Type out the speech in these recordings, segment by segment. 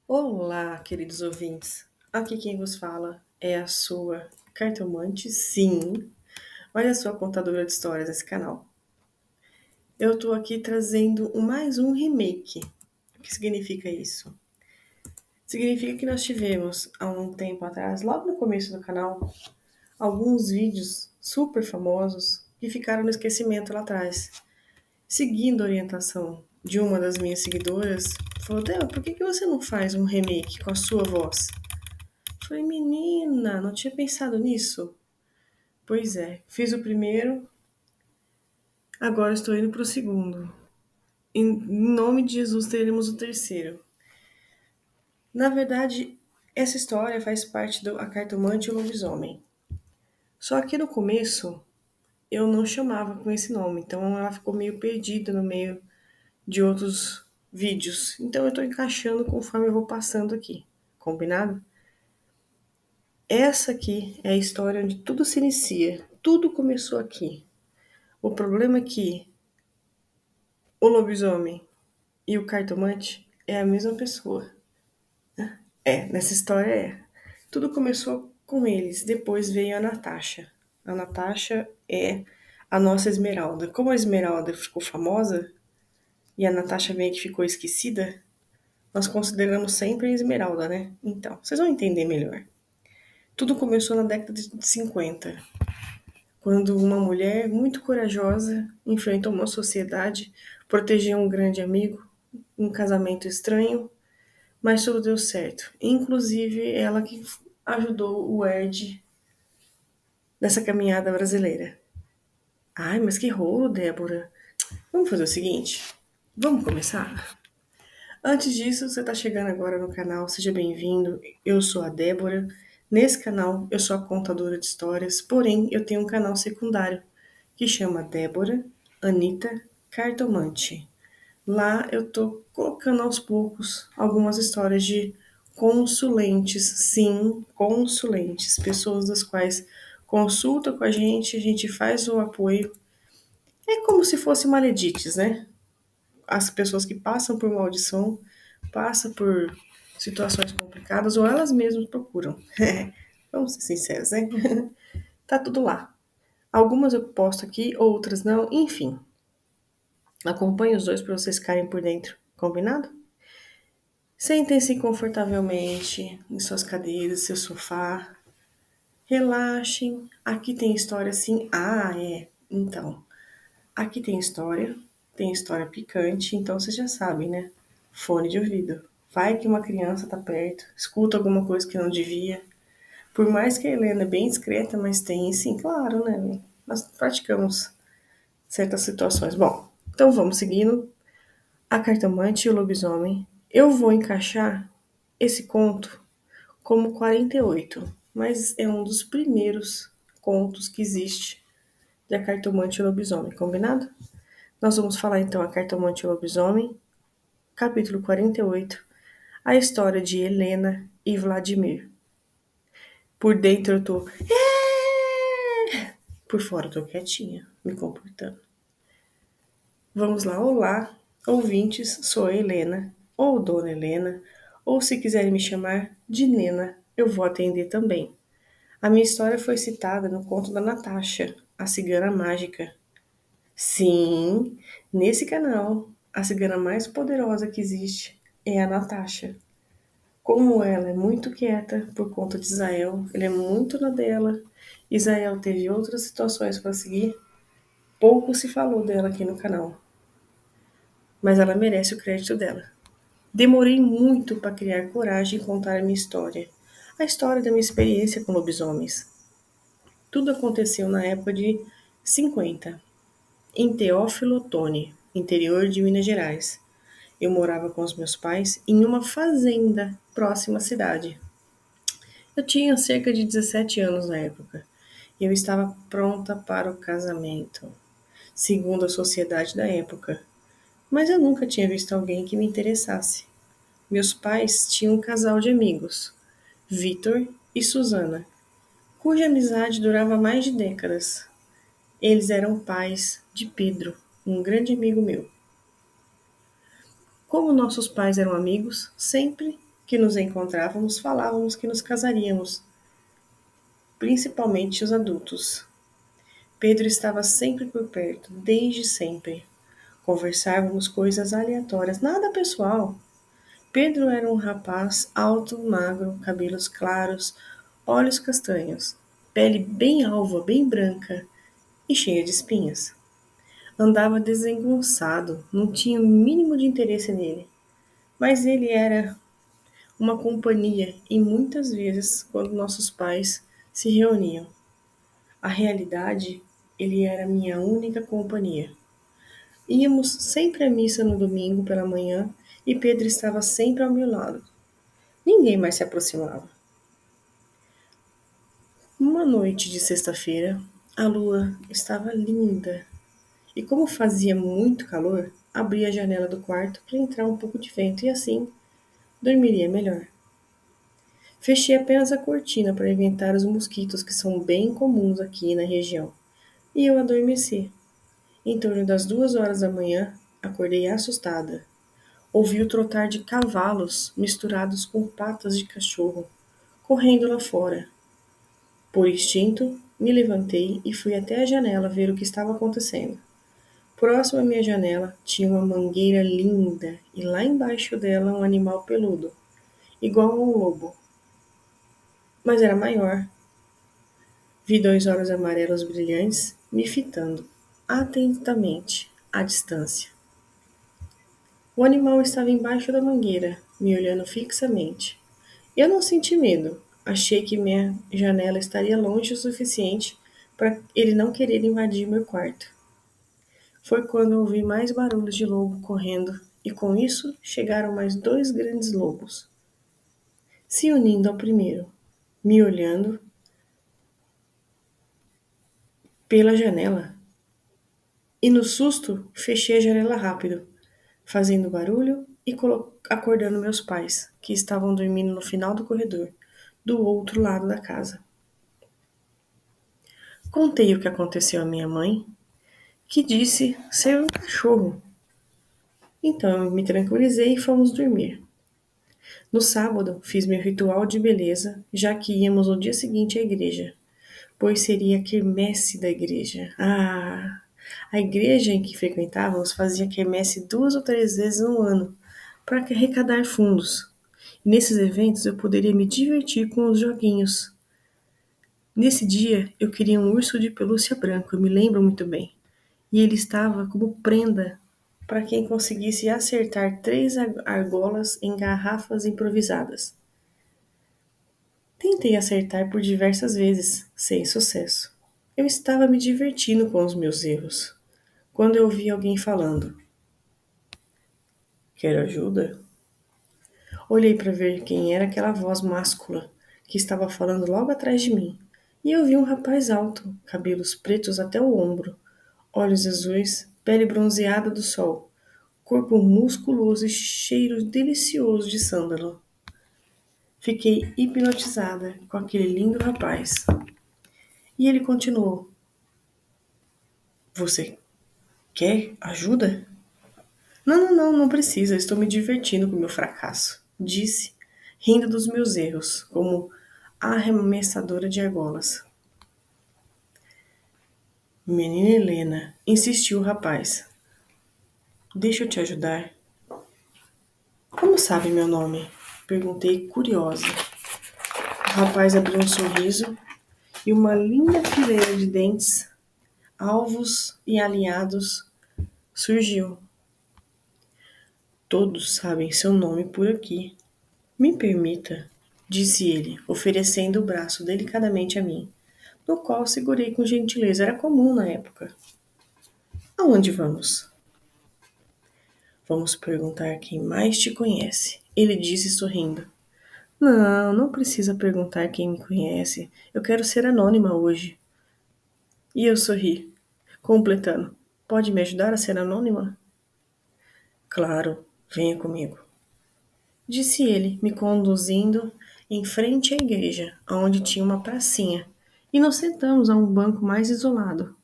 Olá, queridos ouvintes. Aqui quem vos fala é a sua cartomante, sim, mas a sua contadora de histórias desse canal. Eu tô aqui trazendo mais um remake. O que significa isso? Significa que nós tivemos, há um tempo atrás, logo no começo do canal, alguns vídeos super famosos que ficaram no esquecimento lá atrás. Seguindo a orientação de uma das minhas seguidoras, falou: Débora, por que você não faz um remake com a sua voz? Falei, menina, não tinha pensado nisso? Pois é, fiz o primeiro, agora estou indo para o segundo. Em nome de Jesus, teremos o terceiro. Na verdade, essa história faz parte do A Cartomante e o Lobisomem. Só que no começo, eu não chamava com esse nome, então ela ficou meio perdida no meio de outros vídeos. Então eu estou encaixando conforme eu vou passando aqui, combinado? Essa aqui é a história onde tudo se inicia, tudo começou aqui. O problema é que o lobisomem e o cartomante é a mesma pessoa. Nessa história é. Tudo começou com eles, depois veio a Natasha. A Natasha é a nossa Esmeralda. Como a Esmeralda ficou famosa e a Natasha meio que ficou esquecida, nós consideramos sempre a Esmeralda, né? Então, vocês vão entender melhor. Tudo começou na década de 50, quando uma mulher muito corajosa enfrentou uma sociedade, protegeu um grande amigo, um casamento estranho, mas tudo deu certo. Inclusive, ela que ajudou o Ed nessa caminhada brasileira. Ai, mas que rolo, Débora. Vamos fazer o seguinte? Vamos começar? Antes disso, você está chegando agora no canal, seja bem-vindo. Eu sou a Débora. Nesse canal, eu sou a contadora de histórias, porém, eu tenho um canal secundário que chama Débora Anita Cartomante. Lá eu tô colocando aos poucos algumas histórias de consulentes, sim, consulentes, pessoas das quais consulta com a gente faz o apoio. É como se fosse maledites, né? As pessoas que passam por maldição, passam por situações complicadas ou elas mesmas procuram. Vamos ser sinceros, né? Tá tudo lá. Algumas eu posto aqui, outras não, enfim. Acompanhe os dois para vocês ficarem por dentro, combinado? Sentem-se confortavelmente em suas cadeiras, seu sofá. Relaxem. Aqui tem história sim. Ah, é. Então, aqui tem história picante, então vocês já sabem, né? Fone de ouvido. Vai que uma criança tá perto, escuta alguma coisa que não devia. Por mais que a Helena é bem discreta, mas tem sim, claro, né? Nós praticamos certas situações. Bom, então vamos seguindo. A Cartomante e o Lobisomem. Eu vou encaixar esse conto como 48, mas é um dos primeiros contos que existe de A Cartomante e o Lobisomem, combinado? Nós vamos falar então A Cartomante e o Lobisomem, capítulo 48, a história de Helena e Vladimir. Por dentro eu tô... Por fora eu tô quietinha, me comportando. Vamos lá, olá, ouvintes, sou a Helena, ou Dona Helena, ou se quiserem me chamar de Nena, eu vou atender também. A minha história foi citada no conto da Natasha, a cigana mágica. Sim, nesse canal, a cigana mais poderosa que existe é a Natasha. Como ela é muito quieta por conta de Israel, ele é muito na dela, Israel teve outras situações para seguir, pouco se falou dela aqui no canal, mas ela merece o crédito dela. Demorei muito para criar coragem e contar a minha história, a história da minha experiência com lobisomens. Tudo aconteceu na época de 50, em Teófilo Otoni, interior de Minas Gerais. Eu morava com os meus pais em uma fazenda próxima à cidade. Eu tinha cerca de 17 anos na época e eu estava pronta para o casamento, segundo a sociedade da época. Mas eu nunca tinha visto alguém que me interessasse. Meus pais tinham um casal de amigos, Vitor e Susana, cuja amizade durava mais de décadas. Eles eram pais de Pedro, um grande amigo meu. Como nossos pais eram amigos, sempre que nos encontrávamos, falávamos que nos casaríamos, principalmente os adultos. Pedro estava sempre por perto, desde sempre. Conversávamos coisas aleatórias, nada pessoal. Pedro era um rapaz alto, magro, cabelos claros, olhos castanhos, pele bem alva, bem branca e cheia de espinhas. Andava desengonçado, não tinha o mínimo de interesse nele, mas ele era uma companhia e muitas vezes, quando nossos pais se reuniam, a realidade, ele era minha única companhia. Íamos sempre à missa no domingo pela manhã e Pedro estava sempre ao meu lado. Ninguém mais se aproximava. Uma noite de sexta-feira, a lua estava linda e, como fazia muito calor, abri a janela do quarto para entrar um pouco de vento e assim dormiria melhor. Fechei apenas a cortina para evitar os mosquitos que são bem comuns aqui na região e eu adormeci. Em torno das 2 horas da manhã, acordei assustada. Ouvi o trotar de cavalos misturados com patas de cachorro, correndo lá fora. Por instinto, me levantei e fui até a janela ver o que estava acontecendo. Próximo à minha janela tinha uma mangueira linda e lá embaixo dela um animal peludo, igual a um lobo, mas era maior. Vi 2 olhos amarelos brilhantes me fitando atentamente à distância. O animal estava embaixo da mangueira, me olhando fixamente. Eu não senti medo. Achei que minha janela estaria longe o suficiente para ele não querer invadir meu quarto. Foi quando ouvi mais barulhos de lobo correndo, e com isso chegaram mais 2 grandes lobos, se unindo ao primeiro, me olhando pela janela. E no susto, fechei a janela rápido, fazendo barulho e acordando meus pais, que estavam dormindo no final do corredor, do outro lado da casa. Contei o que aconteceu à minha mãe, que disse ser um cachorro. Então eu me tranquilizei e fomos dormir. No sábado, fiz meu ritual de beleza, já que íamos no dia seguinte à igreja, pois seria a quermesse da igreja. A igreja em que frequentávamos fazia quermesse 2 ou 3 vezes no ano, para arrecadar fundos. E nesses eventos eu poderia me divertir com os joguinhos. Nesse dia, eu queria um urso de pelúcia branco, eu me lembro muito bem. E ele estava como prenda para quem conseguisse acertar 3 argolas em garrafas improvisadas. Tentei acertar por diversas vezes, sem sucesso. Eu estava me divertindo com os meus erros, quando eu ouvi alguém falando. Quer ajuda? Olhei para ver quem era aquela voz máscula que estava falando logo atrás de mim, e eu vi um rapaz alto, cabelos pretos até o ombro, olhos azuis, pele bronzeada do sol, corpo musculoso e cheiro delicioso de sândalo. Fiquei hipnotizada com aquele lindo rapaz. E ele continuou: Você quer ajuda? Não precisa, estou me divertindo com meu fracasso, disse, rindo dos meus erros, como arremessadora de argolas. Menina Helena, insistiu o rapaz. Deixa eu te ajudar. Como sabe meu nome? Perguntei curiosa. O rapaz abriu um sorriso e uma linda fileira de dentes, alvos e alinhados, surgiu. Todos sabem seu nome por aqui. Me permita, disse ele, oferecendo o braço delicadamente a mim, no qual segurei com gentileza. Era comum na época. Aonde vamos? Vamos perguntar quem mais te conhece, ele disse sorrindo. Não precisa perguntar quem me conhece. Eu quero ser anônima hoje. E eu sorri, completando. Pode me ajudar a ser anônima? Claro, venha comigo, disse ele, me conduzindo em frente à igreja, onde tinha uma pracinha, e nos sentamos a um banco mais isolado.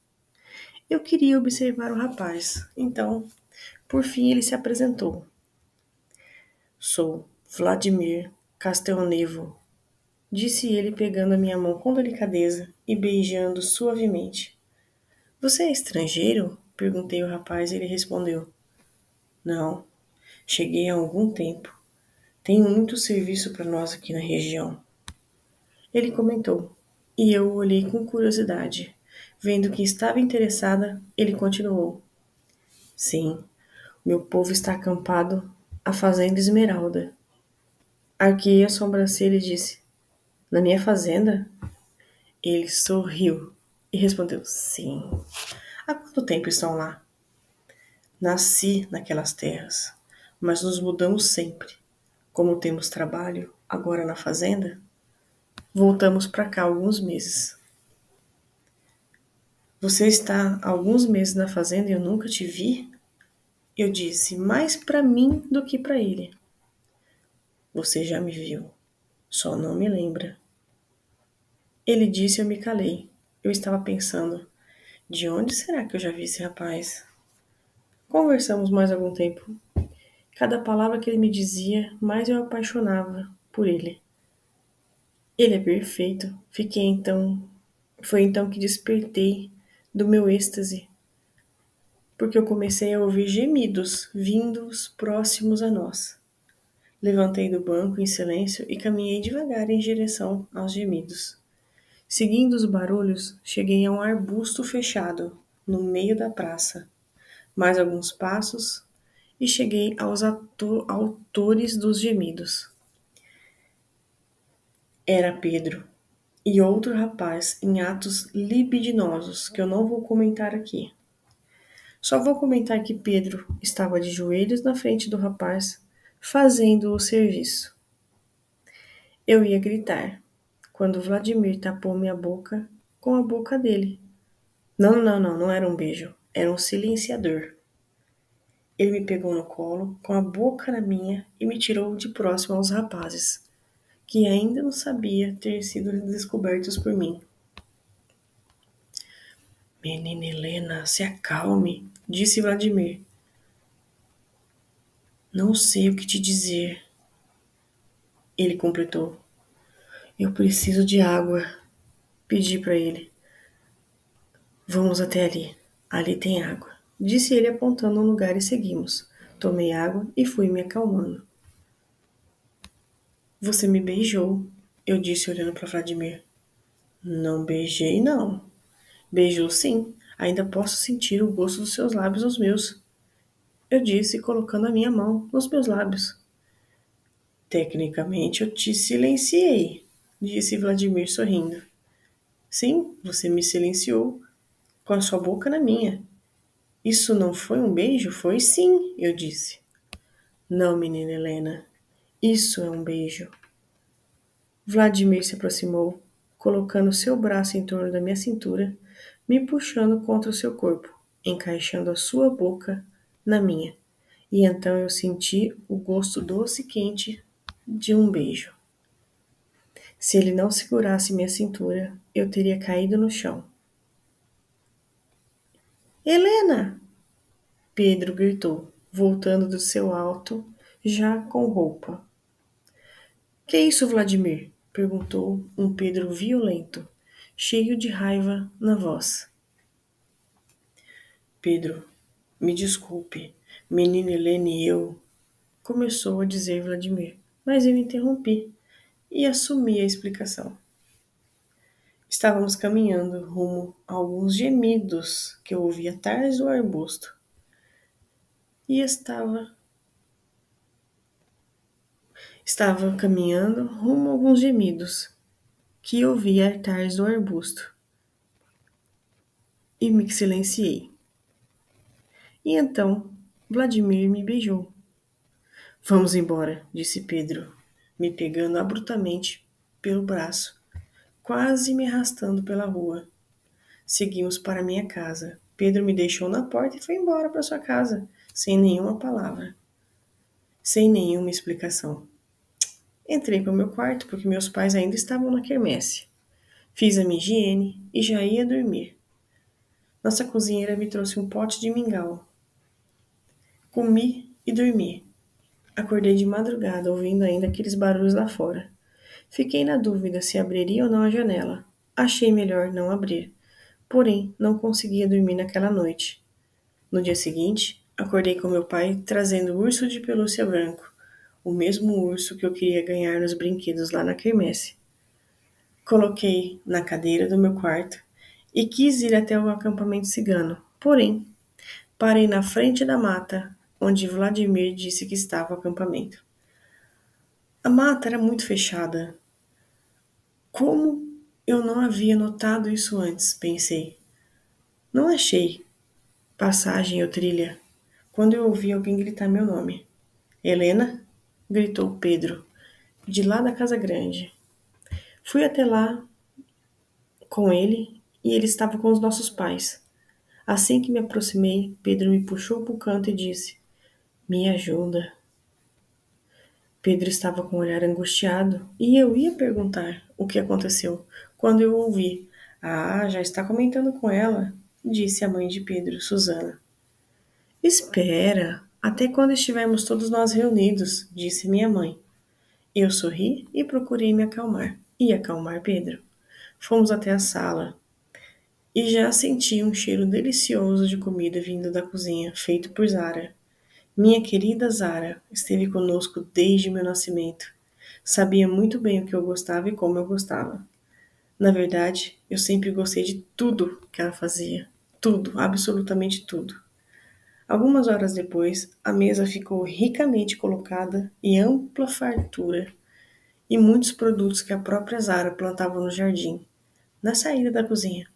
Eu queria observar o rapaz, então, por fim, ele se apresentou. Sou Vladimir Castelnuovo, disse ele pegando a minha mão com delicadeza e beijando suavemente. Você é estrangeiro? Perguntei ao rapaz e ele respondeu. Não, cheguei há algum tempo. Tenho muito serviço para nós aqui na região. Ele comentou, e eu o olhei com curiosidade. Vendo que estava interessada, ele continuou. Sim, meu povo está acampado à fazenda Esmeralda. Arqueei a sobrancelha e disse, na minha fazenda? Ele sorriu e respondeu, sim. Há quanto tempo estão lá? Nasci naquelas terras, mas nos mudamos sempre. Como temos trabalho agora na fazenda, voltamos para cá há alguns meses. Você está há alguns meses na fazenda e eu nunca te vi? Eu disse, mais para mim do que para ele. Você já me viu, só não me lembra. Ele disse e eu me calei. Eu estava pensando, de onde será que eu já vi esse rapaz? Conversamos mais algum tempo. Cada palavra que ele me dizia, mais eu apaixonava por ele. Ele é perfeito. Foi então que despertei do meu êxtase, porque eu comecei a ouvir gemidos vindos próximos a nós. Levantei do banco em silêncio e caminhei devagar em direção aos gemidos. Seguindo os barulhos, cheguei a um arbusto fechado, no meio da praça. Mais alguns passos e cheguei aos autores dos gemidos. Era Pedro e outro rapaz em atos libidinosos que eu não vou comentar aqui. Só vou comentar que Pedro estava de joelhos na frente do rapaz, fazendo o serviço. Eu ia gritar, quando Vladimir tapou minha boca com a boca dele. Não era um beijo, era um silenciador. Ele me pegou no colo, com a boca na minha, e me tirou de próximo aos rapazes, que ainda não sabia ter sido descobertos por mim. Menina Helena, se acalme, disse Vladimir. Não sei o que te dizer. Ele completou. Eu preciso de água. Pedi para ele. Vamos até ali. Ali tem água. Disse ele apontando um lugar e seguimos. Tomei água e fui me acalmando. Você me beijou, eu disse olhando para Vladimir. Não beijei, não. Beijou sim. Ainda posso sentir o gosto dos seus lábios nos meus. Eu disse, colocando a minha mão nos meus lábios. Tecnicamente eu te silenciei, disse Vladimir sorrindo. Sim, você me silenciou com a sua boca na minha. Isso não foi um beijo? Foi sim, eu disse. Não, menina Helena, isso é um beijo. Vladimir se aproximou, colocando seu braço em torno da minha cintura, me puxando contra o seu corpo, encaixando a sua boca na minha. E então eu senti o gosto doce e quente de um beijo. Se ele não segurasse minha cintura, eu teria caído no chão. Helena! Pedro gritou, voltando do seu alto, já com roupa. Que é isso, Vladimir? Perguntou um Pedro violento, cheio de raiva na voz. Pedro, me desculpe, menina Helena e eu, começou a dizer Vladimir, mas eu interrompi e assumi a explicação. Estávamos caminhando rumo a alguns gemidos que eu ouvi atrás do arbusto. E estava caminhando rumo a alguns gemidos que ouvi atrás do arbusto. E me silenciei. E então Vladimir me beijou. Vamos embora, disse Pedro, me pegando abruptamente pelo braço, quase me arrastando pela rua. Seguimos para minha casa. Pedro me deixou na porta e foi embora para sua casa, sem nenhuma palavra, sem nenhuma explicação. Entrei para o meu quarto porque meus pais ainda estavam na quermesse. Fiz a minha higiene e já ia dormir. Nossa cozinheira me trouxe um pote de mingau. Comi e dormi. Acordei de madrugada, ouvindo ainda aqueles barulhos lá fora. Fiquei na dúvida se abriria ou não a janela. Achei melhor não abrir. Porém, não conseguia dormir naquela noite. No dia seguinte, acordei com meu pai trazendo o urso de pelúcia branco, o mesmo urso que eu queria ganhar nos brinquedos lá na quermesse. Coloquei na cadeira do meu quarto e quis ir até o acampamento cigano. Porém, parei na frente da mata onde Vladimir disse que estava o acampamento. A mata era muito fechada. Como eu não havia notado isso antes, pensei. Não achei passagem ou trilha quando eu ouvi alguém gritar meu nome. Helena? Gritou Pedro, de lá da casa grande. Fui até lá com ele e ele estava com os nossos pais. Assim que me aproximei, Pedro me puxou para o canto e disse: Me ajuda. Pedro estava com o olhar angustiado e eu ia perguntar o que aconteceu quando eu ouvi: Ah, já está comentando com ela, disse a mãe de Pedro, Susana. Espera, até quando estivermos todos nós reunidos, disse minha mãe. Eu sorri e procurei me acalmar e acalmar Pedro. Fomos até a sala e já senti um cheiro delicioso de comida vindo da cozinha, feito por Zara. Minha querida Zara esteve conosco desde meu nascimento. Sabia muito bem o que eu gostava e como eu gostava. Na verdade, eu sempre gostei de tudo que ela fazia. Tudo, absolutamente tudo. Algumas horas depois, a mesa ficou ricamente colocada e ampla fartura, e muitos produtos que a própria Zara plantava no jardim, na saída da cozinha.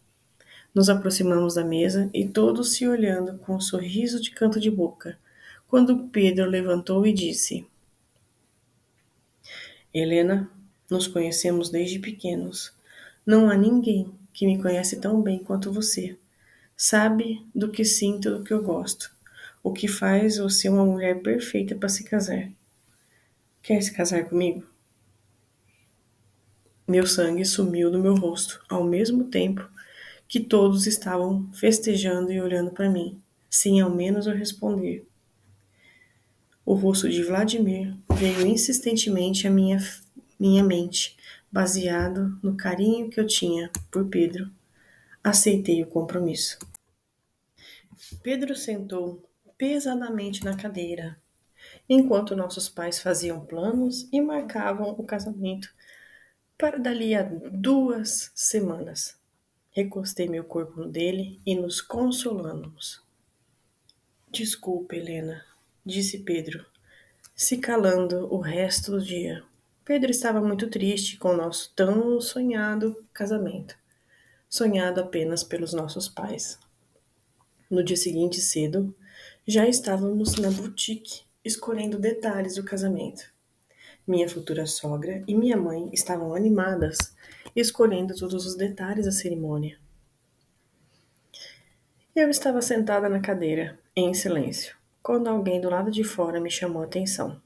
Nos aproximamos da mesa e todos se olhando com um sorriso de canto de boca, quando Pedro levantou e disse: Helena, nos conhecemos desde pequenos. Não há ninguém que me conhece tão bem quanto você. Sabe do que sinto, do que eu gosto. O que faz você uma mulher perfeita para se casar. Quer se casar comigo? Meu sangue sumiu do meu rosto, ao mesmo tempo que todos estavam festejando e olhando para mim, sem ao menos eu responder. O rosto de Vladimir veio insistentemente à minha mente, baseado no carinho que eu tinha por Pedro. Aceitei o compromisso. Pedro sentou pesadamente na cadeira, enquanto nossos pais faziam planos e marcavam o casamento para dali a 2 semanas. Recostei meu corpo no dele e nos consolamos. Desculpe, Helena, disse Pedro, se calando o resto do dia. Pedro estava muito triste com o nosso tão sonhado casamento, sonhado apenas pelos nossos pais. No dia seguinte, cedo, já estávamos na boutique escolhendo detalhes do casamento. Minha futura sogra e minha mãe estavam animadas, escolhendo todos os detalhes da cerimônia. Eu estava sentada na cadeira, em silêncio, quando alguém do lado de fora me chamou a atenção.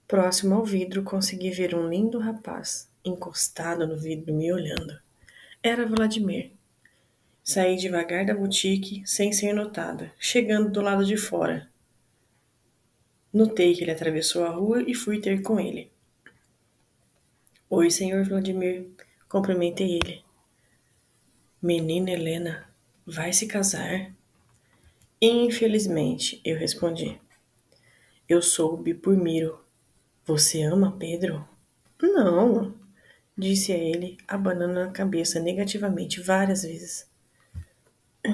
Próximo ao vidro, consegui ver um lindo rapaz, encostado no vidro, me olhando. Era Vladimir. Saí devagar da boutique, sem ser notada, chegando do lado de fora. Notei que ele atravessou a rua e fui ter com ele. Oi, senhor Vladimir, cumprimentei ele. Menina Helena, vai se casar? Infelizmente, eu respondi. Eu soube por Miro. Você ama Pedro? Não, disse a ele, abanando a cabeça negativamente várias vezes.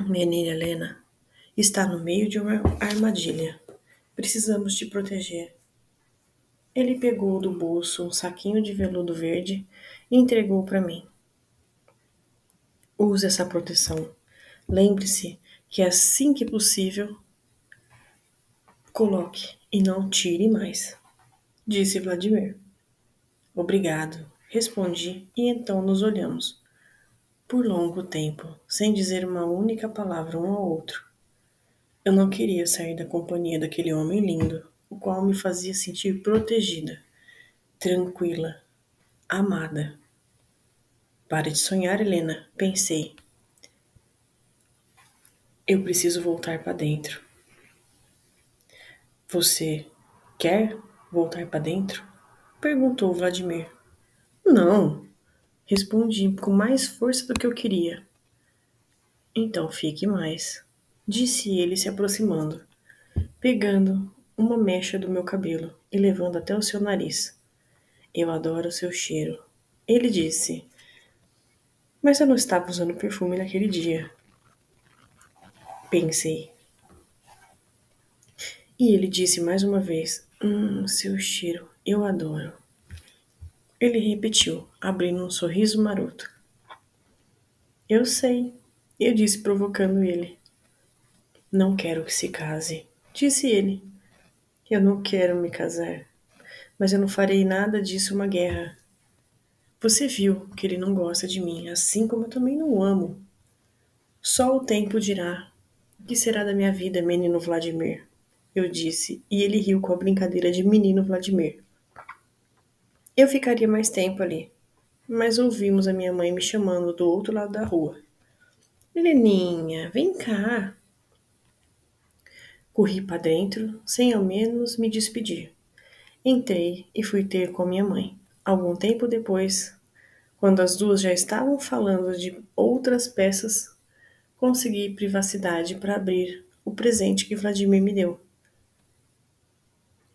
Menina Helena, está no meio de uma armadilha. Precisamos te proteger. Ele pegou do bolso um saquinho de veludo verde e entregou para mim. Use essa proteção. Lembre-se que assim que possível, coloque e não tire mais, disse Vladimir. Obrigado, respondi e então nos olhamos. Por longo tempo, sem dizer uma única palavra um ao outro. Eu não queria sair da companhia daquele homem lindo, o qual me fazia sentir protegida, tranquila, amada. Pare de sonhar, Helena, pensei. Eu preciso voltar para dentro. Você quer? Voltar para dentro? Perguntou Vladimir. Não, respondi com mais força do que eu queria. Então fique mais, disse ele se aproximando, pegando uma mecha do meu cabelo e levando até o seu nariz. Eu adoro o seu cheiro. Ele disse, mas eu não estava usando perfume naquele dia. Pensei. E ele disse mais uma vez, seu cheiro, eu adoro. Ele repetiu, abrindo um sorriso maroto. Eu sei, eu disse provocando ele. Não quero que se case, disse ele. Eu não quero me casar, mas eu não farei nada disso uma guerra. Você viu que ele não gosta de mim, assim como eu também não o amo. Só o tempo dirá. O que será da minha vida, menino Vladimir? Eu disse, e ele riu com a brincadeira de menino Vladimir. Eu ficaria mais tempo ali, mas ouvimos a minha mãe me chamando do outro lado da rua. Heleninha, vem cá. Corri para dentro, sem ao menos me despedir. Entrei e fui ter com minha mãe. Algum tempo depois, quando as duas já estavam falando de outras peças, consegui privacidade para abrir o presente que Vladimir me deu.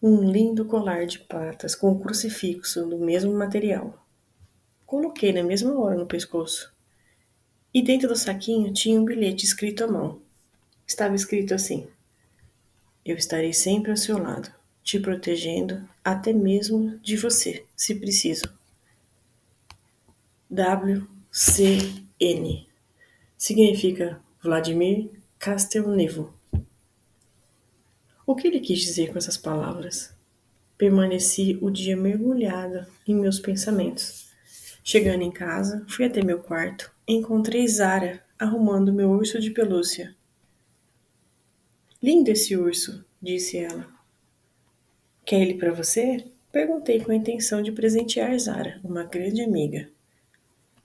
Um lindo colar de patas com um crucifixo do mesmo material. Coloquei na mesma hora no pescoço. E dentro do saquinho tinha um bilhete escrito à mão. Estava escrito assim: eu estarei sempre ao seu lado, te protegendo até mesmo de você, se preciso. WCN. Significa Vladimir Castelnuovo. O que ele quis dizer com essas palavras? Permaneci o dia mergulhada em meus pensamentos. Chegando em casa, fui até meu quarto. Encontrei Zara arrumando meu urso de pelúcia. Lindo esse urso, disse ela. Quer ele para você? Perguntei com a intenção de presentear Zara, uma grande amiga.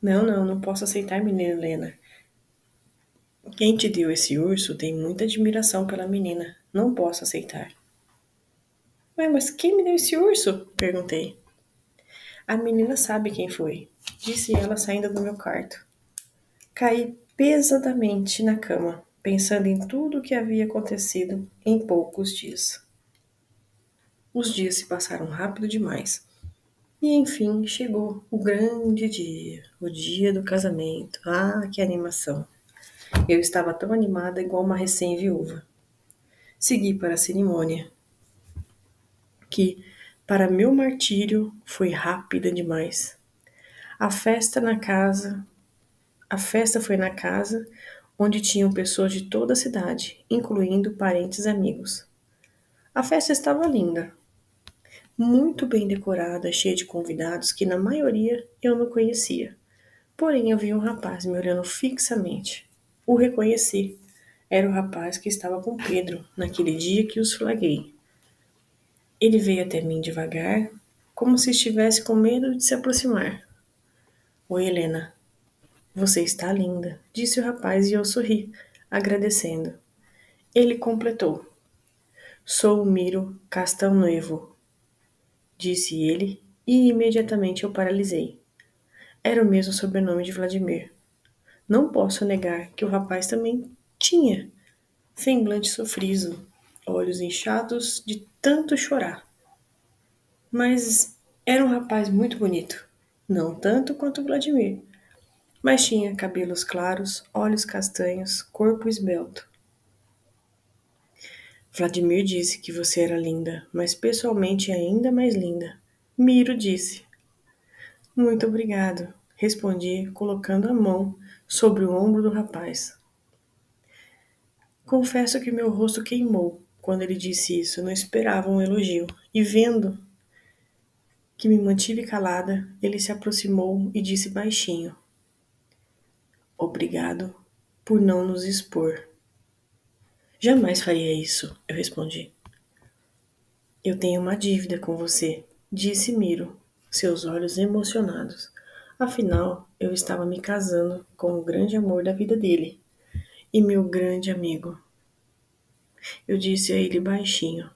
Não posso aceitar, menina Helena. Quem te deu esse urso tem muita admiração pela menina. Não posso aceitar. Ué, mas quem me deu esse urso? Perguntei. A menina sabe quem foi, disse ela saindo do meu quarto. Caí pesadamente na cama, pensando em tudo o que havia acontecido em poucos dias. Os dias se passaram rápido demais. E enfim chegou o grande dia, o dia do casamento. Ah, que animação! Eu estava tão animada igual uma recém-viúva. Segui para a cerimônia, que, para meu martírio, foi rápida demais. A festa foi na casa onde tinham pessoas de toda a cidade, incluindo parentes e amigos. A festa estava linda, muito bem decorada, cheia de convidados que na maioria eu não conhecia. Porém, eu vi um rapaz me olhando fixamente. O reconheci. Era o rapaz que estava com Pedro naquele dia que os flaguei. Ele veio até mim devagar, como se estivesse com medo de se aproximar. Oi, Helena. Você está linda, disse o rapaz e eu sorri, agradecendo. Ele completou. Sou Miro Castelnuovo, disse ele e imediatamente eu paralisei. Era o mesmo sobrenome de Vladimir. Não posso negar que o rapaz também tinha semblante sofrido, olhos inchados de tanto chorar. Mas era um rapaz muito bonito. Não tanto quanto Vladimir, mas tinha cabelos claros, olhos castanhos, corpo esbelto. Vladimir disse que você era linda, mas pessoalmente ainda mais linda. Miro disse. Muito obrigado, respondi, colocando a mão sobre o ombro do rapaz. Confesso que meu rosto queimou quando ele disse isso. Eu não esperava um elogio. E vendo que me mantive calada, ele se aproximou e disse baixinho: obrigado por não nos expor. Jamais faria isso, eu respondi. Eu tenho uma dívida com você, disse Miro, seus olhos emocionados. Afinal, eu estava me casando com o grande amor da vida dele e meu grande amigo. Eu disse a ele baixinho: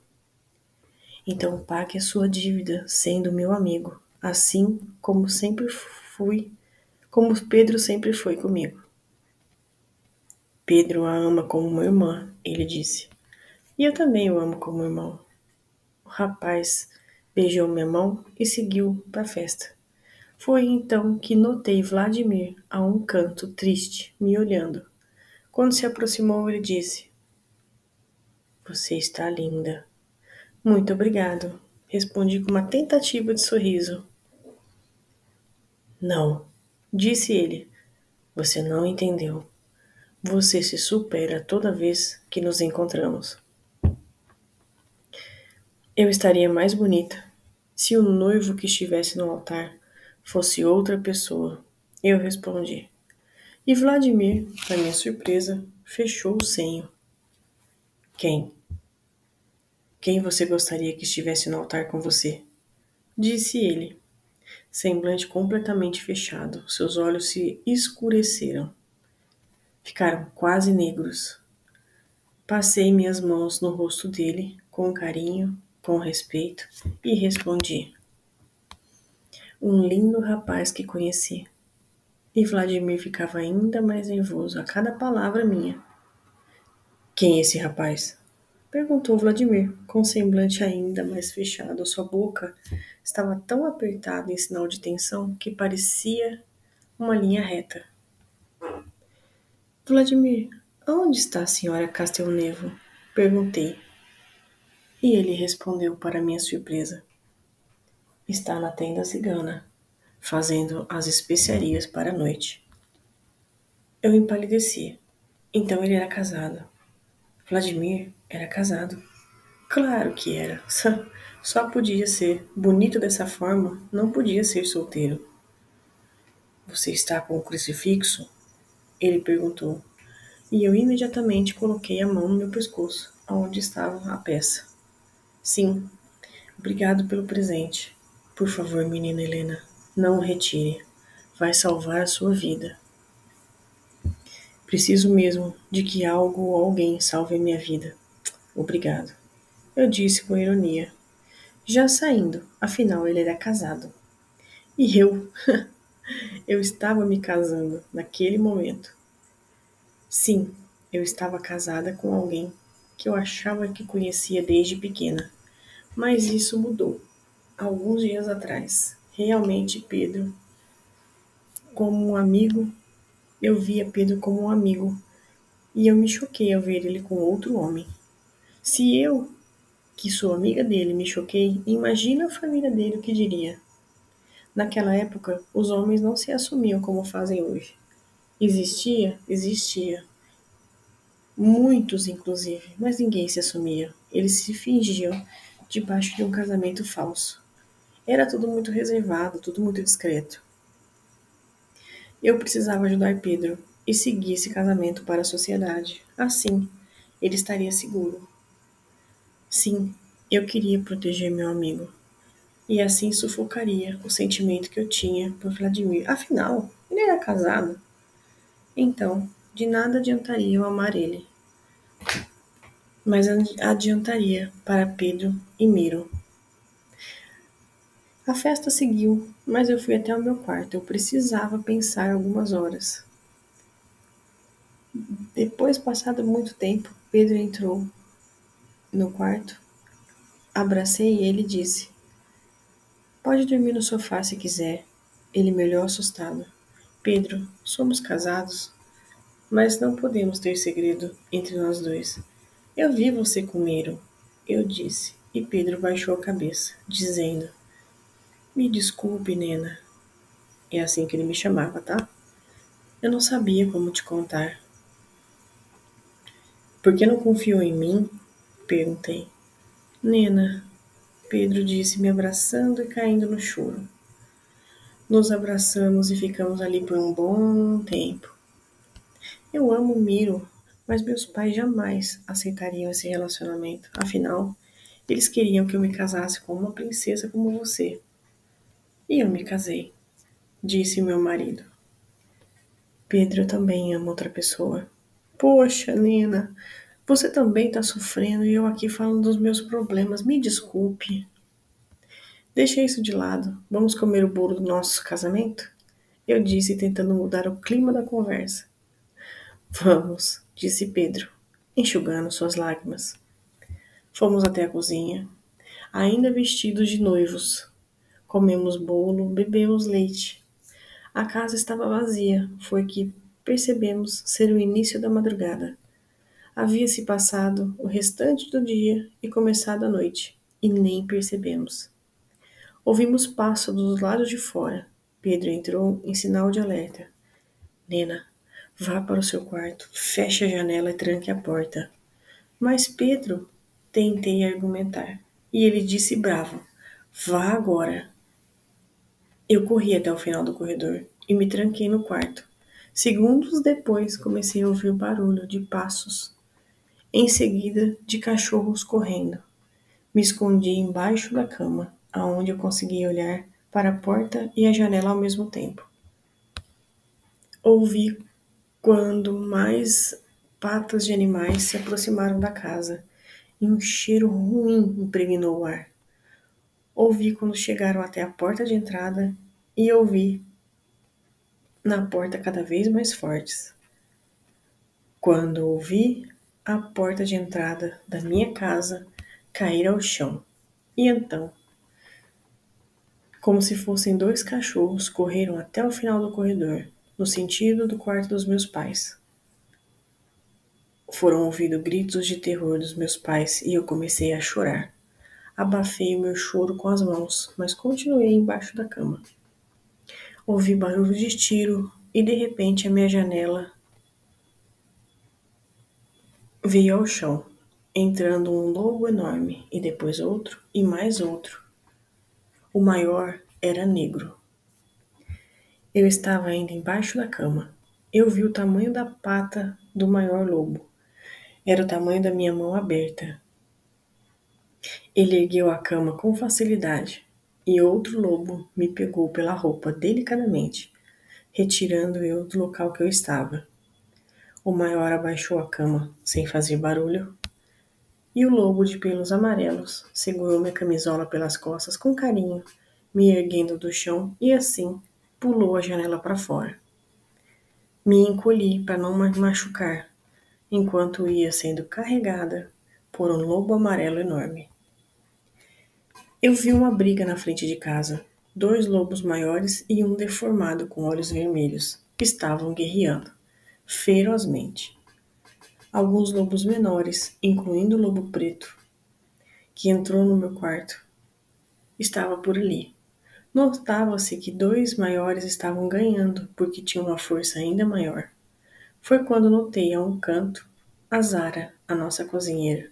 Então pague a sua dívida sendo meu amigo, assim como sempre fui, como Pedro sempre foi comigo. Pedro a ama como uma irmã, ele disse. E eu também o amo como irmão. O rapaz beijou minha mão e seguiu para a festa. Foi então que notei Vladimir a um canto, triste, me olhando. Quando se aproximou, ele disse: Você está linda. Muito obrigado, respondi com uma tentativa de sorriso. Não, disse ele. Você não entendeu. Você se supera toda vez que nos encontramos. Eu estaria mais bonita se o noivo que estivesse no altar fosse outra pessoa. Eu respondi. E Vladimir, para minha surpresa, fechou o senho. Quem? Quem você gostaria que estivesse no altar com você? Disse ele, semblante completamente fechado. Seus olhos se escureceram. Ficaram quase negros. Passei minhas mãos no rosto dele, com carinho, com respeito, e respondi: Um lindo rapaz que conheci. E Vladimir ficava ainda mais nervoso a cada palavra minha. Quem é esse rapaz? Perguntou Vladimir, com semblante ainda mais fechado. Sua boca estava tão apertada em sinal de tensão que parecia uma linha reta. Vladimir, aonde está a senhora Castelnevo? Perguntei. E ele respondeu para minha surpresa. Está na tenda cigana, fazendo as especiarias para a noite. Eu empalideci. Então ele era casado. Vladimir era casado. Claro que era. Só podia ser. Bonito dessa forma, não podia ser solteiro. Você está com o crucifixo? Ele perguntou. E eu imediatamente coloquei a mão no meu pescoço, onde estava a peça. Sim, obrigado pelo presente. Por favor, menina Helena, não o retire. Vai salvar a sua vida. Preciso mesmo de que algo ou alguém salve a minha vida. Obrigado. Eu disse com ironia. Já saindo, afinal ele era casado. E eu estava me casando naquele momento. Sim, eu estava casada com alguém que eu achava que conhecia desde pequena. Mas isso mudou. Alguns dias atrás, realmente Pedro, como um amigo, eu via Pedro como um amigo e eu me choquei ao ver ele com outro homem. Se eu, que sou amiga dele, me choquei, imagina a família dele o que diria. Naquela época, os homens não se assumiam como fazem hoje. Existia, muitos inclusive, mas ninguém se assumia. Eles se fingiam debaixo de um casamento falso. Era tudo muito reservado, tudo muito discreto. Eu precisava ajudar Pedro e seguir esse casamento para a sociedade. Assim, ele estaria seguro. Sim, eu queria proteger meu amigo. E assim sufocaria o sentimento que eu tinha por Vladimir. Afinal, ele era casado. Então, de nada adiantaria eu amar ele. Mas adiantaria para Pedro e Miro. A festa seguiu, mas eu fui até o meu quarto. Eu precisava pensar algumas horas. Depois, passado muito tempo, Pedro entrou no quarto. Abracei ele e disse: Pode dormir no sofá se quiser. Ele me olhou assustado. Pedro, somos casados, mas não podemos ter segredo entre nós dois. Eu vi você com Miro, eu disse, e Pedro baixou a cabeça, dizendo: Me desculpe, Nena. É assim que ele me chamava, tá? Eu não sabia como te contar. Por que não confiou em mim? Perguntei. Nena, Pedro disse, me abraçando e caindo no choro. Nos abraçamos e ficamos ali por um bom tempo. Eu amo Miro, mas meus pais jamais aceitariam esse relacionamento. Afinal, eles queriam que eu me casasse com uma princesa como você. E eu me casei, disse meu marido. Pedro também ama outra pessoa. Poxa, Nena, Você também está sofrendo e eu aqui falando dos meus problemas. Me desculpe. Deixa isso de lado. Vamos comer o bolo do nosso casamento? Eu disse, tentando mudar o clima da conversa. Vamos, disse Pedro, enxugando suas lágrimas. Fomos até a cozinha, ainda vestidos de noivos. Comemos bolo, bebemos leite. A casa estava vazia, foi que percebemos ser o início da madrugada. Havia-se passado o restante do dia e começado a noite, e nem percebemos. Ouvimos passos dos lados de fora. Pedro entrou em sinal de alerta. Nena, vá para o seu quarto, feche a janela e tranque a porta. Mas Pedro, tentei argumentar, e ele disse bravo, vá agora. Eu corri até o final do corredor e me tranquei no quarto. Segundos depois comecei a ouvir o barulho de passos, em seguida de cachorros correndo. Me escondi embaixo da cama, aonde eu conseguia olhar para a porta e a janela ao mesmo tempo. Ouvi quando mais patas de animais se aproximaram da casa e um cheiro ruim impregnou o ar. Ouvi quando chegaram até a porta de entrada e ouvi na porta cada vez mais fortes. Quando ouvi a porta de entrada da minha casa cair ao chão. E então, como se fossem dois cachorros, correram até o final do corredor, no sentido do quarto dos meus pais. Foram ouvidos gritos de terror dos meus pais e eu comecei a chorar. Abafei o meu choro com as mãos, mas continuei embaixo da cama. Ouvi barulho de tiro e de repente a minha janela veio ao chão, entrando um lobo enorme e depois outro e mais outro. O maior era negro. Eu estava ainda embaixo da cama. Eu vi o tamanho da pata do maior lobo. Era o tamanho da minha mão aberta. Ele ergueu a cama com facilidade e outro lobo me pegou pela roupa delicadamente, retirando eu do local que eu estava. O maior abaixou a cama, sem fazer barulho, e o lobo de pelos amarelos segurou minha camisola pelas costas com carinho, me erguendo do chão e assim pulou a janela para fora. Me encolhi para não me machucar, enquanto ia sendo carregada por um lobo amarelo enorme. Eu vi uma briga na frente de casa. Dois lobos maiores e um deformado com olhos vermelhos estavam guerreando ferozmente. Alguns lobos menores, incluindo o lobo preto, que entrou no meu quarto, estava por ali. Notava-se que dois maiores estavam ganhando, porque tinham uma força ainda maior. Foi quando notei a um canto a Zara, a nossa cozinheira,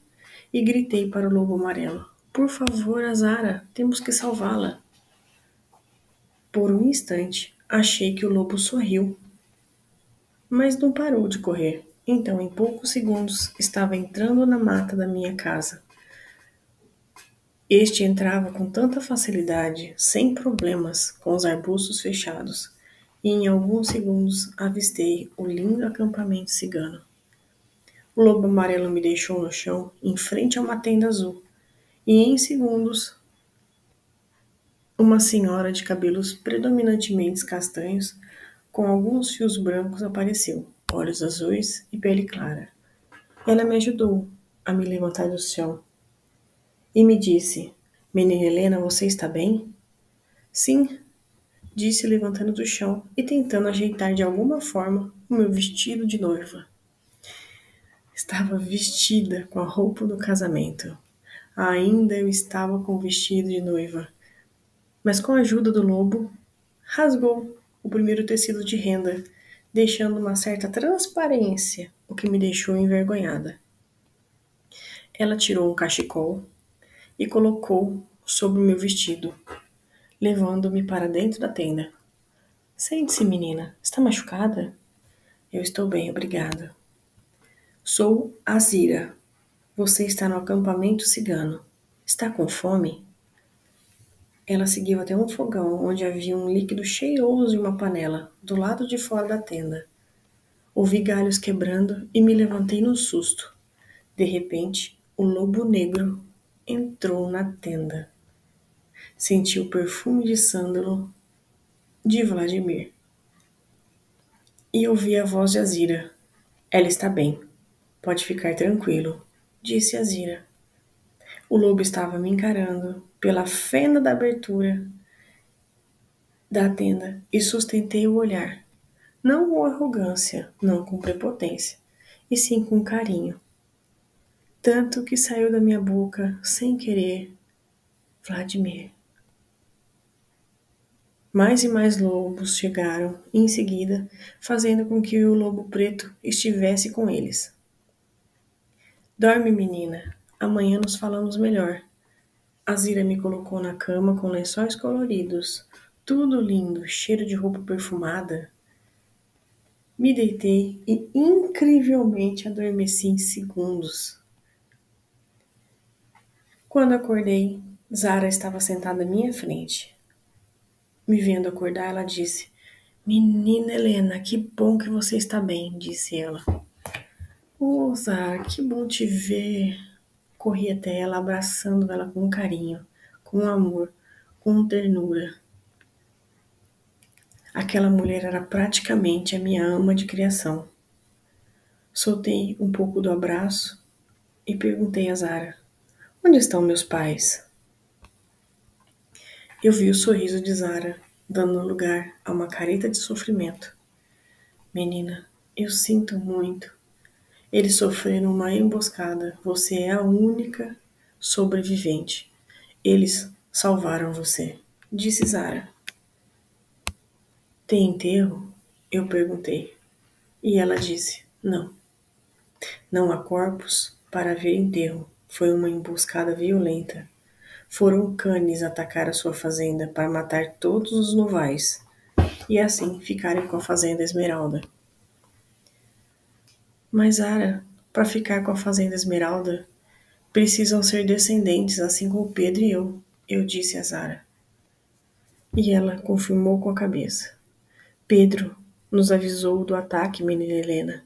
e gritei para o lobo amarelo: Por favor, Azara, temos que salvá-la. Por um instante, achei que o lobo sorriu, mas não parou de correr. Então, em poucos segundos, estava entrando na mata da minha casa. Este entrava com tanta facilidade, sem problemas, com os arbustos fechados, e em alguns segundos avistei o lindo acampamento cigano. O lobo amarelo me deixou no chão, em frente a uma tenda azul, e em segundos, uma senhora de cabelos predominantemente castanhos, com alguns fios brancos, apareceu, olhos azuis e pele clara. Ela me ajudou a me levantar do chão e me disse: Menina Helena, você está bem? Sim, disse levantando do chão e tentando ajeitar de alguma forma o meu vestido de noiva. Estava vestida com a roupa do casamento. Ainda eu estava com o vestido de noiva, mas com a ajuda do lobo, rasgou o primeiro tecido de renda, deixando uma certa transparência, o que me deixou envergonhada. Ela tirou um cachecol e colocou sobre o meu vestido, levando-me para dentro da tenda. Sente-se, menina. Está machucada? Eu estou bem, obrigada. Sou Azira. Você está no acampamento cigano. Está com fome? Ela seguiu até um fogão onde havia um líquido cheiroso em uma panela, do lado de fora da tenda. Ouvi galhos quebrando e me levantei no susto. De repente, o lobo negro entrou na tenda. Senti o perfume de sândalo de Vladimir e ouvi a voz de Azira. Ela está bem. Pode ficar tranquilo, disse Azira. O lobo estava me encarando pela fenda da abertura da tenda e sustentei o olhar, não com arrogância, não com prepotência, e sim com carinho. Tanto que saiu da minha boca, sem querer, Vladimir. Mais e mais lobos chegaram, em seguida, fazendo com que o lobo preto estivesse com eles. Dorme, menina. Amanhã nos falamos melhor. Azira me colocou na cama com lençóis coloridos, tudo lindo, cheiro de roupa perfumada. Me deitei e incrivelmente adormeci em segundos. Quando acordei, Zara estava sentada à minha frente. Me vendo acordar, ela disse: Menina Helena, que bom que você está bem, disse ela. Oh, Zara, que bom te ver. Corri até ela, abraçando ela com carinho, com amor, com ternura. Aquela mulher era praticamente a minha ama de criação. Soltei um pouco do abraço e perguntei a Zara: Onde estão meus pais? Eu vi o sorriso de Zara, dando lugar a uma careta de sofrimento. Menina, eu sinto muito. Eles sofreram uma emboscada. Você é a única sobrevivente. Eles salvaram você, disse Zara. Tem enterro? Eu perguntei. E ela disse: Não. Não há corpos para ver enterro. Foi uma emboscada violenta. Foram cães atacar a sua fazenda para matar todos os novais e assim ficarem com a fazenda Esmeralda. Mas, Ara, para ficar com a fazenda Esmeralda, precisam ser descendentes, assim como Pedro e eu disse a Zara. E ela confirmou com a cabeça. Pedro nos avisou do ataque, menina Helena.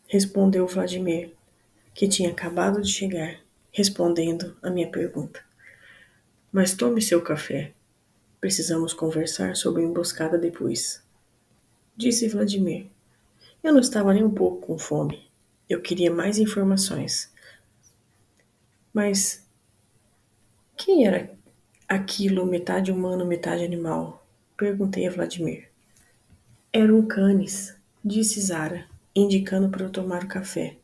Respondeu Vladimir, que tinha acabado de chegar, respondendo a minha pergunta. Mas tome seu café. Precisamos conversar sobre a emboscada depois. Disse Vladimir. Eu não estava nem um pouco com fome. Eu queria mais informações. Mas quem era aquilo, metade humano, metade animal? Perguntei a Vladimir. Eram canes, disse Zara, indicando para eu tomar o café,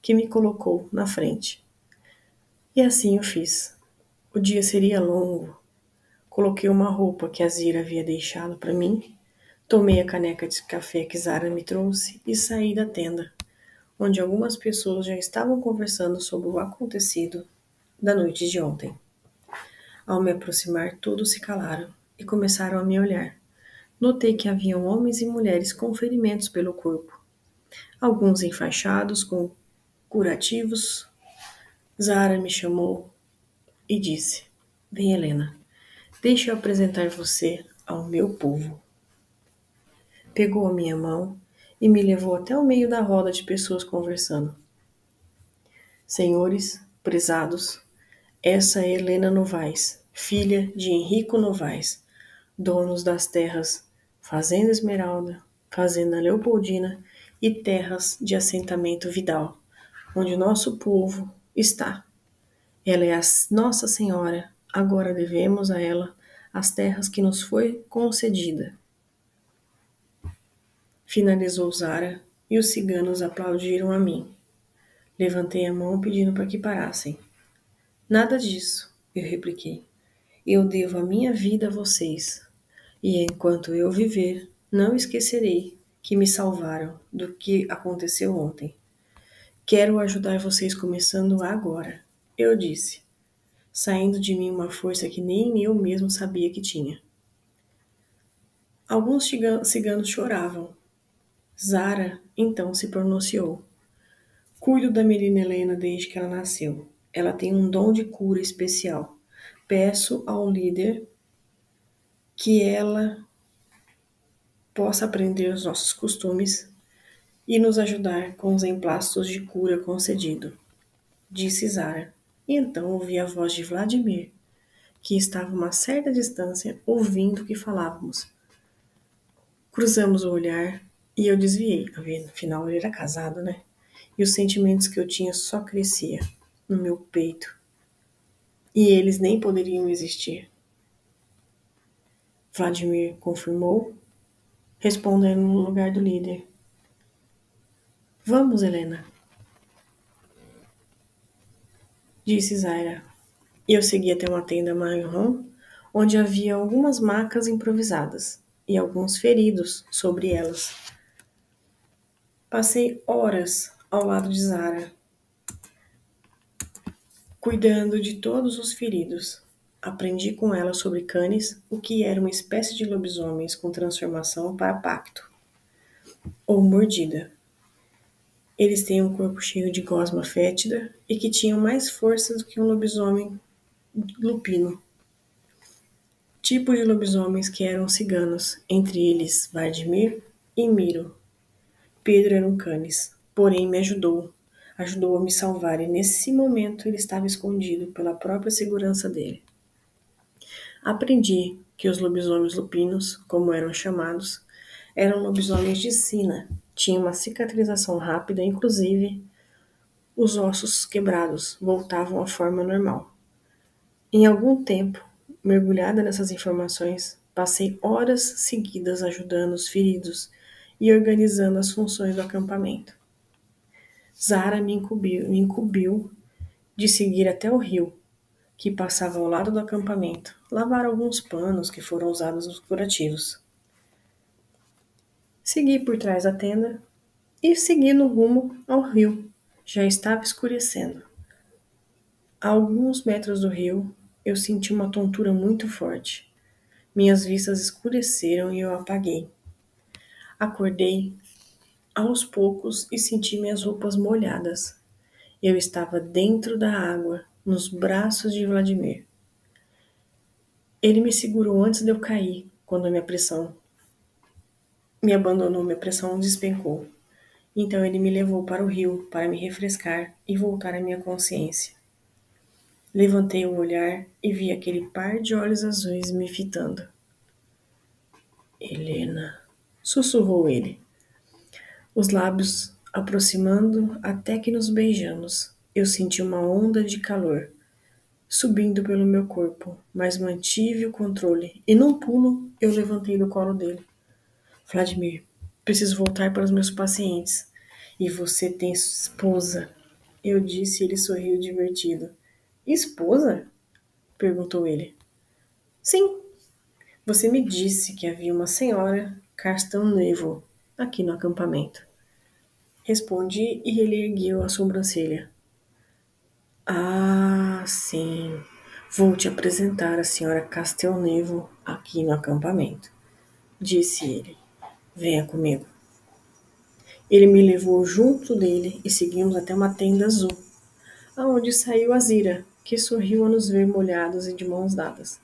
que me colocou na frente. E assim eu fiz. O dia seria longo. Coloquei uma roupa que a Zira havia deixado para mim, tomei a caneca de café que Zara me trouxe e saí da tenda, onde algumas pessoas já estavam conversando sobre o acontecido da noite de ontem. Ao me aproximar, todos se calaram e começaram a me olhar. Notei que haviam homens e mulheres com ferimentos pelo corpo, alguns enfaixados com curativos. Zara me chamou e disse: Vem, Helena, deixe eu apresentar você ao meu povo. Pegou a minha mão e me levou até o meio da roda de pessoas conversando. Senhores, prezados, essa é Helena Novaes, filha de Henrico Novaes, donos das terras Fazenda Esmeralda, Fazenda Leopoldina e terras de assentamento Vidal, onde nosso povo está. Ela é a Nossa Senhora, agora devemos a ela as terras que nos foi concedida. Finalizou Zara e os ciganos aplaudiram a mim. Levantei a mão pedindo para que parassem. Nada disso, eu repliquei. Eu devo a minha vida a vocês, e enquanto eu viver, não esquecerei que me salvaram do que aconteceu ontem. Quero ajudar vocês começando agora, eu disse, saindo de mim uma força que nem eu mesmo sabia que tinha. Alguns ciganos choravam. Zara então se pronunciou. Cuido da menina Helena desde que ela nasceu. Ela tem um dom de cura especial. Peço ao líder que ela possa aprender os nossos costumes e nos ajudar com os emplastos de cura concedido, disse Zara. E então ouvi a voz de Vladimir, que estava a uma certa distância, ouvindo o que falávamos. Cruzamos o olhar e eu desviei. Afinal, ele era casado, né? E os sentimentos que eu tinha só crescia no meu peito. E eles nem poderiam existir. Vladimir confirmou, respondendo no lugar do líder. Vamos, Helena, disse Zaira. E eu segui até uma tenda marrom, onde havia algumas macas improvisadas e alguns feridos sobre elas. Passei horas ao lado de Zara, cuidando de todos os feridos. Aprendi com ela sobre canes, o que era uma espécie de lobisomens com transformação para pacto, ou mordida. Eles têm um corpo cheio de gosma fétida e que tinham mais força do que um lobisomem lupino. Tipos de lobisomens que eram ciganos, entre eles Vladimir e Miro. Pedro era um canis, porém me ajudou a me salvar e nesse momento ele estava escondido pela própria segurança dele. Aprendi que os lobisomens lupinos, como eram chamados, eram lobisomens de sina, tinham uma cicatrização rápida, inclusive os ossos quebrados voltavam à forma normal. Em algum tempo, mergulhada nessas informações, passei horas seguidas ajudando os feridos e organizando as funções do acampamento. Zara me incumbiu de seguir até o rio, que passava ao lado do acampamento, lavar alguns panos que foram usados nos curativos. Segui por trás da tenda e segui no rumo ao rio. Já estava escurecendo. A alguns metros do rio, eu senti uma tontura muito forte. Minhas vistas escureceram e eu apaguei. Acordei aos poucos e senti minhas roupas molhadas. Eu estava dentro da água, nos braços de Vladimir. Ele me segurou antes de eu cair, quando minha pressão me abandonou, minha pressão despencou. Então ele me levou para o rio para me refrescar e voltar à minha consciência. Levantei o olhar e vi aquele par de olhos azuis me fitando. Helena, sussurrou ele, os lábios aproximando até que nos beijamos. Eu senti uma onda de calor subindo pelo meu corpo, mas mantive o controle e num pulo eu levantei do colo dele. Vladimir, preciso voltar para os meus pacientes. E você tem esposa? Eu disse e ele sorriu divertido. Esposa? Perguntou ele. Sim. Você me disse que havia uma senhora Castanhevo aqui no acampamento. Respondi e ele ergueu a sobrancelha. Ah, sim. Vou te apresentar a senhora Castelnevo aqui no acampamento, disse ele. Venha comigo. Ele me levou junto dele e seguimos até uma tenda azul, aonde saiu a Zira, que sorriu a nos ver molhados e de mãos dadas.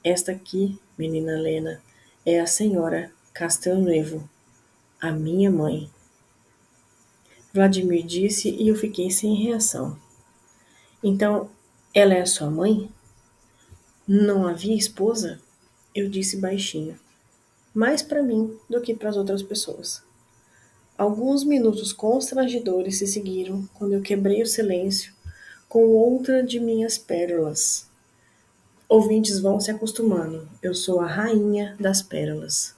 Esta aqui, menina Helena, é a senhora Castelnuovo, a minha mãe. Vladimir disse e eu fiquei sem reação. Então, ela é a sua mãe? Não havia esposa? Eu disse baixinho, mais para mim do que para as outras pessoas. Alguns minutos constrangedores se seguiram quando eu quebrei o silêncio com outra de minhas pérolas. Ouvintes vão se acostumando. Eu sou a rainha das pérolas.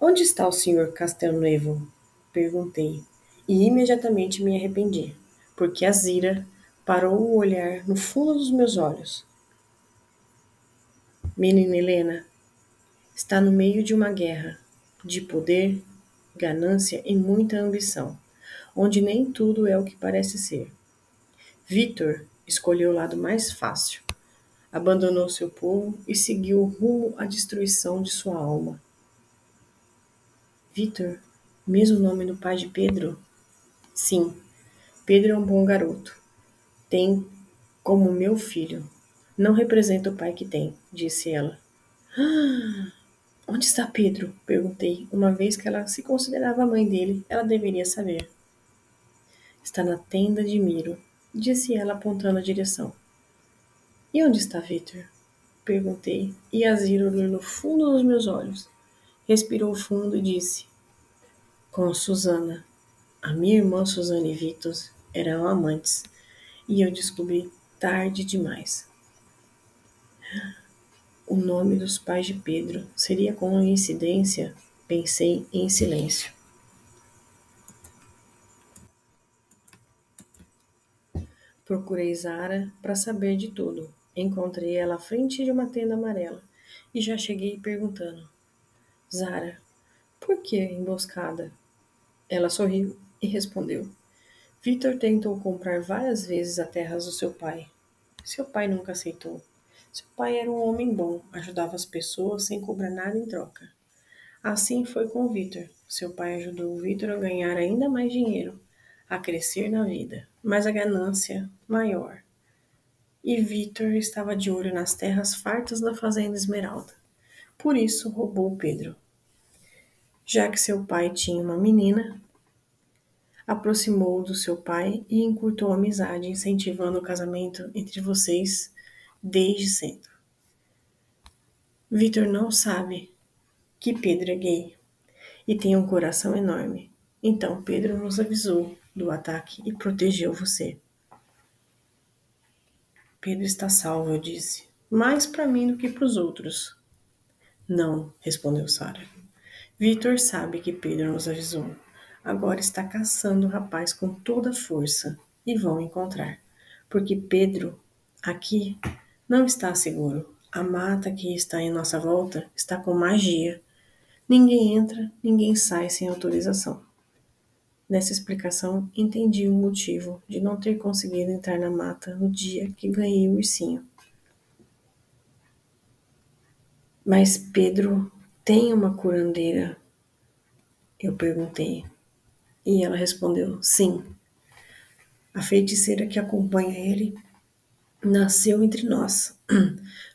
Onde está o Sr. Castelnuovo? Perguntei, e imediatamente me arrependi, porque a Zira parou o olhar no fundo dos meus olhos. Menina Helena, está no meio de uma guerra de poder, ganância e muita ambição, onde nem tudo é o que parece ser. Victor escolheu o lado mais fácil. Abandonou seu povo e seguiu rumo à destruição de sua alma. Victor, mesmo nome do pai de Pedro? Sim, Pedro é um bom garoto. Tem como meu filho. Não representa o pai que tem, disse ela. Onde está Pedro? Perguntei. Uma vez que ela se considerava a mãe dele, ela deveria saber. Está na tenda de Miro, disse ela apontando a direção. E onde está Victor? Perguntei, e Azir olhou no fundo dos meus olhos. Respirou fundo e disse: Com Susana. A minha irmã Susana e Victor eram amantes, e eu descobri tarde demais. O nome dos pais de Pedro seria coincidência? Pensei em silêncio. Procurei Zara para saber de tudo. Encontrei ela à frente de uma tenda amarela e já cheguei perguntando: Zara, por que emboscada? Ela sorriu e respondeu: Victor tentou comprar várias vezes as terras do seu pai. Seu pai nunca aceitou. Seu pai era um homem bom, ajudava as pessoas sem cobrar nada em troca. Assim foi com Victor. Seu pai ajudou o Victor a ganhar ainda mais dinheiro, a crescer na vida, mas a ganância maior. E Victor estava de olho nas terras fartas da fazenda Esmeralda. Por isso roubou Pedro. Já que seu pai tinha uma menina, aproximou-o do seu pai e encurtou a amizade, incentivando o casamento entre vocês desde cedo. Victor não sabe que Pedro é gay e tem um coração enorme. Então Pedro nos avisou do ataque e protegeu você. Pedro está salvo, eu disse. Mais para mim do que para os outros. Não, respondeu Sara. Victor sabe que Pedro nos avisou. Agora está caçando o rapaz com toda a força e vão encontrar. Porque Pedro, aqui, não está seguro. A mata que está em nossa volta está com magia. Ninguém entra, ninguém sai sem autorização. Nessa explicação, entendi o motivo de não ter conseguido entrar na mata no dia que ganhei o ursinho. Mas Pedro tem uma curandeira? Eu perguntei. E ela respondeu: sim. A feiticeira que acompanha ele nasceu entre nós,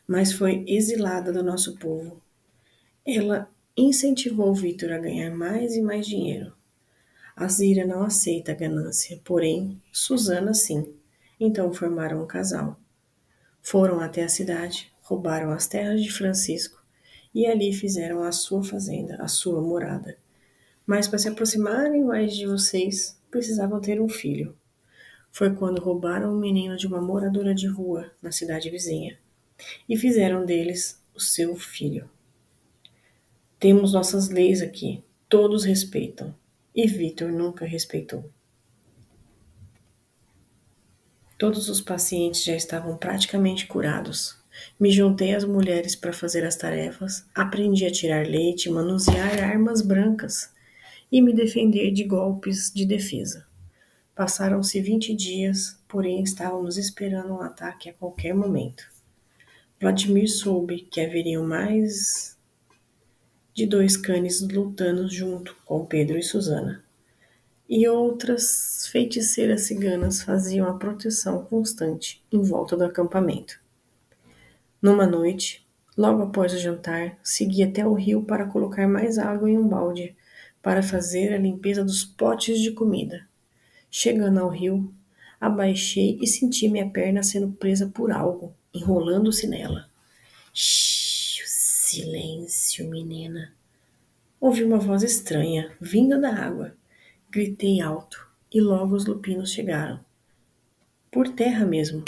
mas foi exilada do nosso povo. Ela incentivou Victor a ganhar mais e mais dinheiro. Azira não aceita a ganância, porém, Susana sim. Então formaram um casal. Foram até a cidade, roubaram as terras de Francisco e ali fizeram a sua fazenda, a sua morada. Mas para se aproximarem mais de vocês, precisavam ter um filho. Foi quando roubaram um menino de uma moradora de rua na cidade vizinha e fizeram deles o seu filho. Temos nossas leis aqui, todos respeitam, e Victor nunca respeitou. Todos os pacientes já estavam praticamente curados. Me juntei às mulheres para fazer as tarefas, aprendi a tirar leite, manusear armas brancas e me defender de golpes de defesa. Passaram-se 20 dias, porém estávamos esperando um ataque a qualquer momento. Vladimir soube que haveriam mais de 2 cães lutando junto com Pedro e Susana. E outras feiticeiras ciganas faziam a proteção constante em volta do acampamento. Numa noite, logo após o jantar, segui até o rio para colocar mais água em um balde para fazer a limpeza dos potes de comida. Chegando ao rio, abaixei e senti minha perna sendo presa por algo, enrolando-se nela. Shhh, silêncio, menina. Ouvi uma voz estranha, vinda da água. Gritei alto e logo os lupinos chegaram. Por terra mesmo,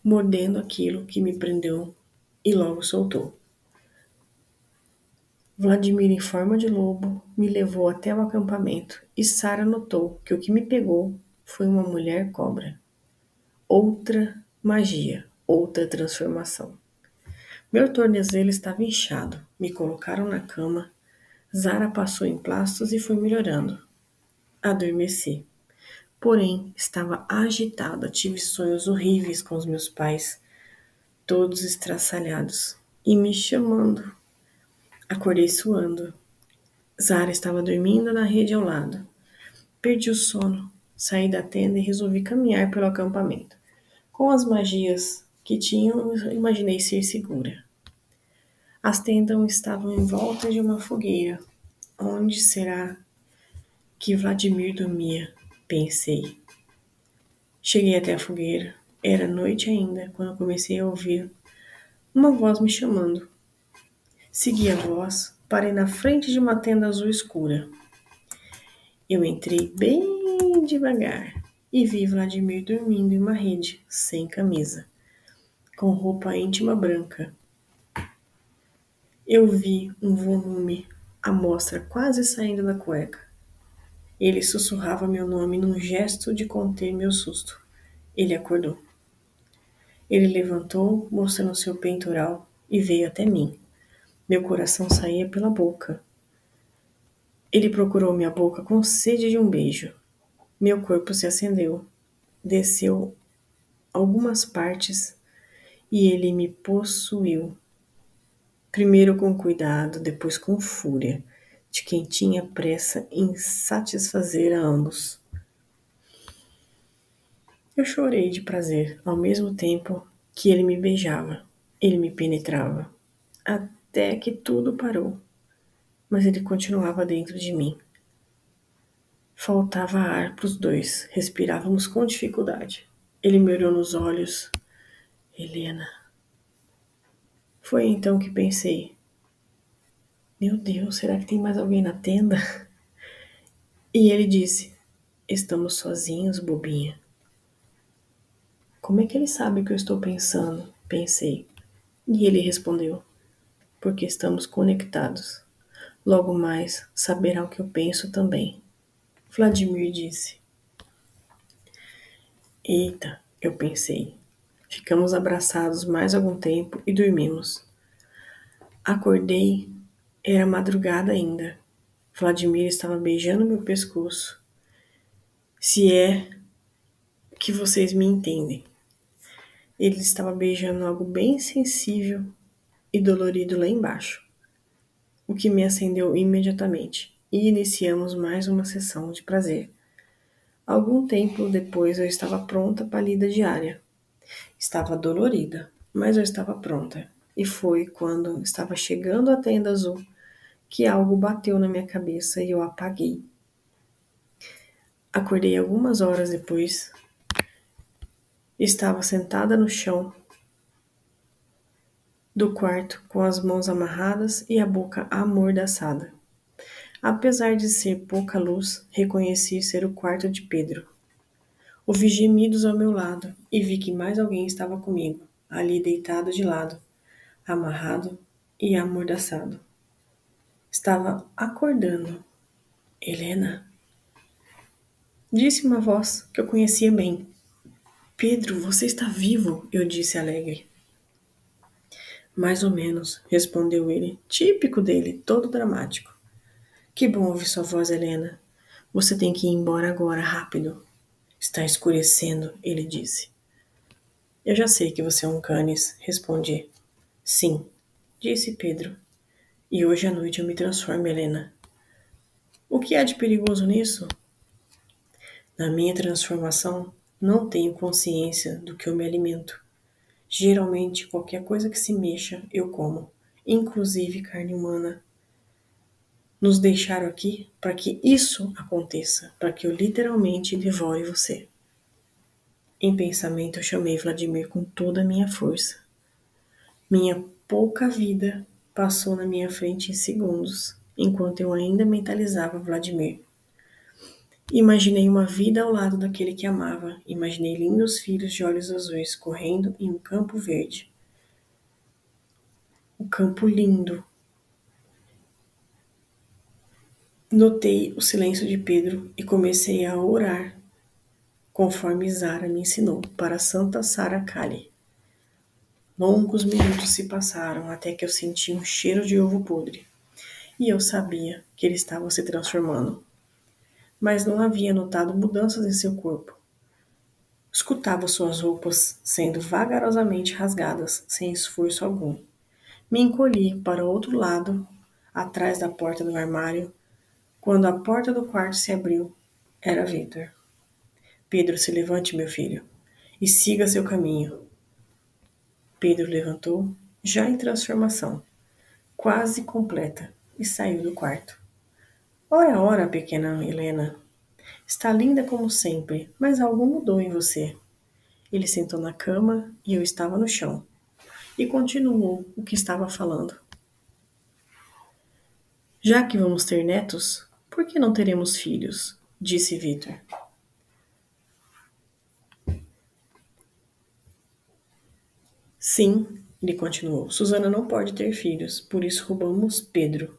mordendo aquilo que me prendeu e logo soltou. Vladimir, em forma de lobo, me levou até o acampamento e Sara notou que o que me pegou foi uma mulher cobra. Outra magia, outra transformação. Meu tornozelo estava inchado. Me colocaram na cama. Zara passou em plastos e foi melhorando. Adormeci. Porém, estava agitada. Tive sonhos horríveis com os meus pais, todos estraçalhados, e me chamando. Acordei suando. Zara estava dormindo na rede ao lado. Perdi o sono. Saí da tenda e resolvi caminhar pelo acampamento. Com as magias que tinham, imaginei ser segura. As tendas estavam em volta de uma fogueira. Onde será que Vladimir dormia? Pensei. Cheguei até a fogueira. Era noite ainda quando comecei a ouvir uma voz me chamando. Segui a voz, parei na frente de uma tenda azul escura. Eu entrei bem devagar e vi Vladimir dormindo em uma rede, sem camisa, com roupa íntima branca. Eu vi um volume à mostra quase saindo da cueca. Ele sussurrava meu nome num gesto de conter meu susto. Ele acordou. Ele levantou, mostrando seu peitoral, e veio até mim. Meu coração saía pela boca. Ele procurou minha boca com sede de um beijo. Meu corpo se acendeu, desceu algumas partes e ele me possuiu. Primeiro com cuidado, depois com fúria, de quem tinha pressa em satisfazer a ambos. Eu chorei de prazer, ao mesmo tempo que ele me beijava. Ele me penetrava, até que tudo parou, mas ele continuava dentro de mim. Faltava ar para os dois, respirávamos com dificuldade. Ele me olhou nos olhos. Helena. Foi então que pensei: meu Deus, será que tem mais alguém na tenda? E ele disse: estamos sozinhos, bobinha. Como é que ele sabe o que eu estou pensando? Pensei. E ele respondeu: porque estamos conectados. Logo mais saberá o que eu penso também. Vladimir disse. Eita, eu pensei. Ficamos abraçados mais algum tempo e dormimos. Acordei, era madrugada ainda. Vladimir estava beijando meu pescoço. Se é que vocês me entendem. Ele estava beijando algo bem sensível e dolorido lá embaixo, o que me acendeu imediatamente, e iniciamos mais uma sessão de prazer. Algum tempo depois eu estava pronta para a lida diária. Estava dolorida, mas eu estava pronta. E foi quando estava chegando à tenda azul que algo bateu na minha cabeça e eu apaguei. Acordei algumas horas depois. Estava sentada no chão do quarto com as mãos amarradas e a boca amordaçada. Apesar de ser pouca luz, reconheci ser o quarto de Pedro. Ouvi gemidos ao meu lado e vi que mais alguém estava comigo, ali deitado de lado, amarrado e amordaçado. Estava acordando. Helena? Disse uma voz que eu conhecia bem. Pedro, você está vivo, eu disse alegre. Mais ou menos, respondeu ele, típico dele, todo dramático. Que bom ouvir sua voz, Helena. Você tem que ir embora agora, rápido. Está escurecendo, ele disse. Eu já sei que você é um canis, respondi. Sim, disse Pedro. E hoje à noite eu me transformo, Helena. O que há de perigoso nisso? Na minha transformação, não tenho consciência do que eu me alimento. Geralmente, qualquer coisa que se mexa, eu como, inclusive carne humana. Nos deixaram aqui para que isso aconteça, para que eu literalmente devore você. Em pensamento, eu chamei Vladimir com toda a minha força. Minha pouca vida passou na minha frente em segundos, enquanto eu ainda mentalizava Vladimir. Imaginei uma vida ao lado daquele que amava. Imaginei lindos filhos de olhos azuis correndo em um campo verde. Um campo lindo. Notei o silêncio de Pedro e comecei a orar, conforme Zara me ensinou, para Santa Sara Kali. Longos minutos se passaram até que eu senti um cheiro de ovo podre. E eu sabia que ele estava se transformando. Mas não havia notado mudanças em seu corpo. Escutava suas roupas sendo vagarosamente rasgadas, sem esforço algum. Me encolhi para o outro lado, atrás da porta do armário, quando a porta do quarto se abriu. Era Victor. Pedro, se levante, meu filho, e siga seu caminho. Pedro levantou, já em transformação. quase completa, e saiu do quarto. Ora, ora, pequena Helena. Está linda como sempre, mas algo mudou em você. Ele sentou na cama e eu estava no chão. E continuou o que estava falando. Já que vamos ter netos, por que não teremos filhos? Disse Victor. Sim, ele continuou. Susana não pode ter filhos, por isso roubamos Pedro,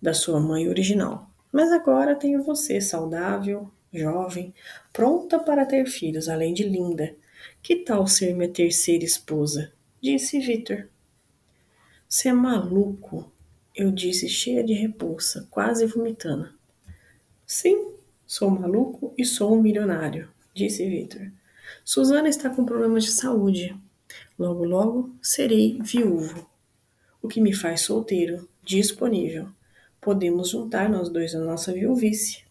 da sua mãe original. Mas agora tenho você, saudável, jovem, pronta para ter filhos, além de linda. Que tal ser minha terceira esposa? Disse Victor. Você é maluco? Eu disse, cheia de repulsa, quase vomitando. Sim, sou maluco e sou um milionário, disse Victor. Susana está com problemas de saúde. Logo, logo serei viúvo, o que me faz solteiro, disponível. Podemos juntar nós dois na nossa viuvice.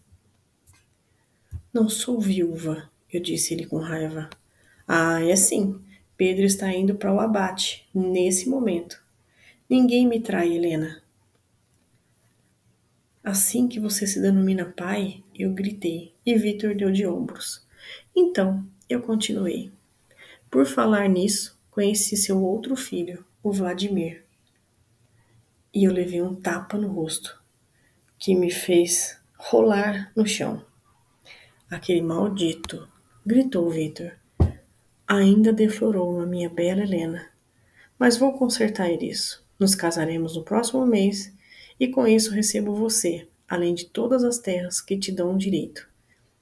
Não sou viúva, eu disse-lhe com raiva. Ah, é sim. Pedro está indo para o abate, nesse momento. Ninguém me trai, Helena. Assim que você se denomina pai, eu gritei, e Victor deu de ombros. Então, eu continuei. Por falar nisso, conheci seu outro filho, o Vladimir. E eu levei um tapa no rosto, que me fez rolar no chão. Aquele maldito, gritou Victor. Ainda deflorou a minha bela Helena. Mas vou consertar isso. Nos casaremos no próximo mês e com isso recebo você, além de todas as terras que te dão direito.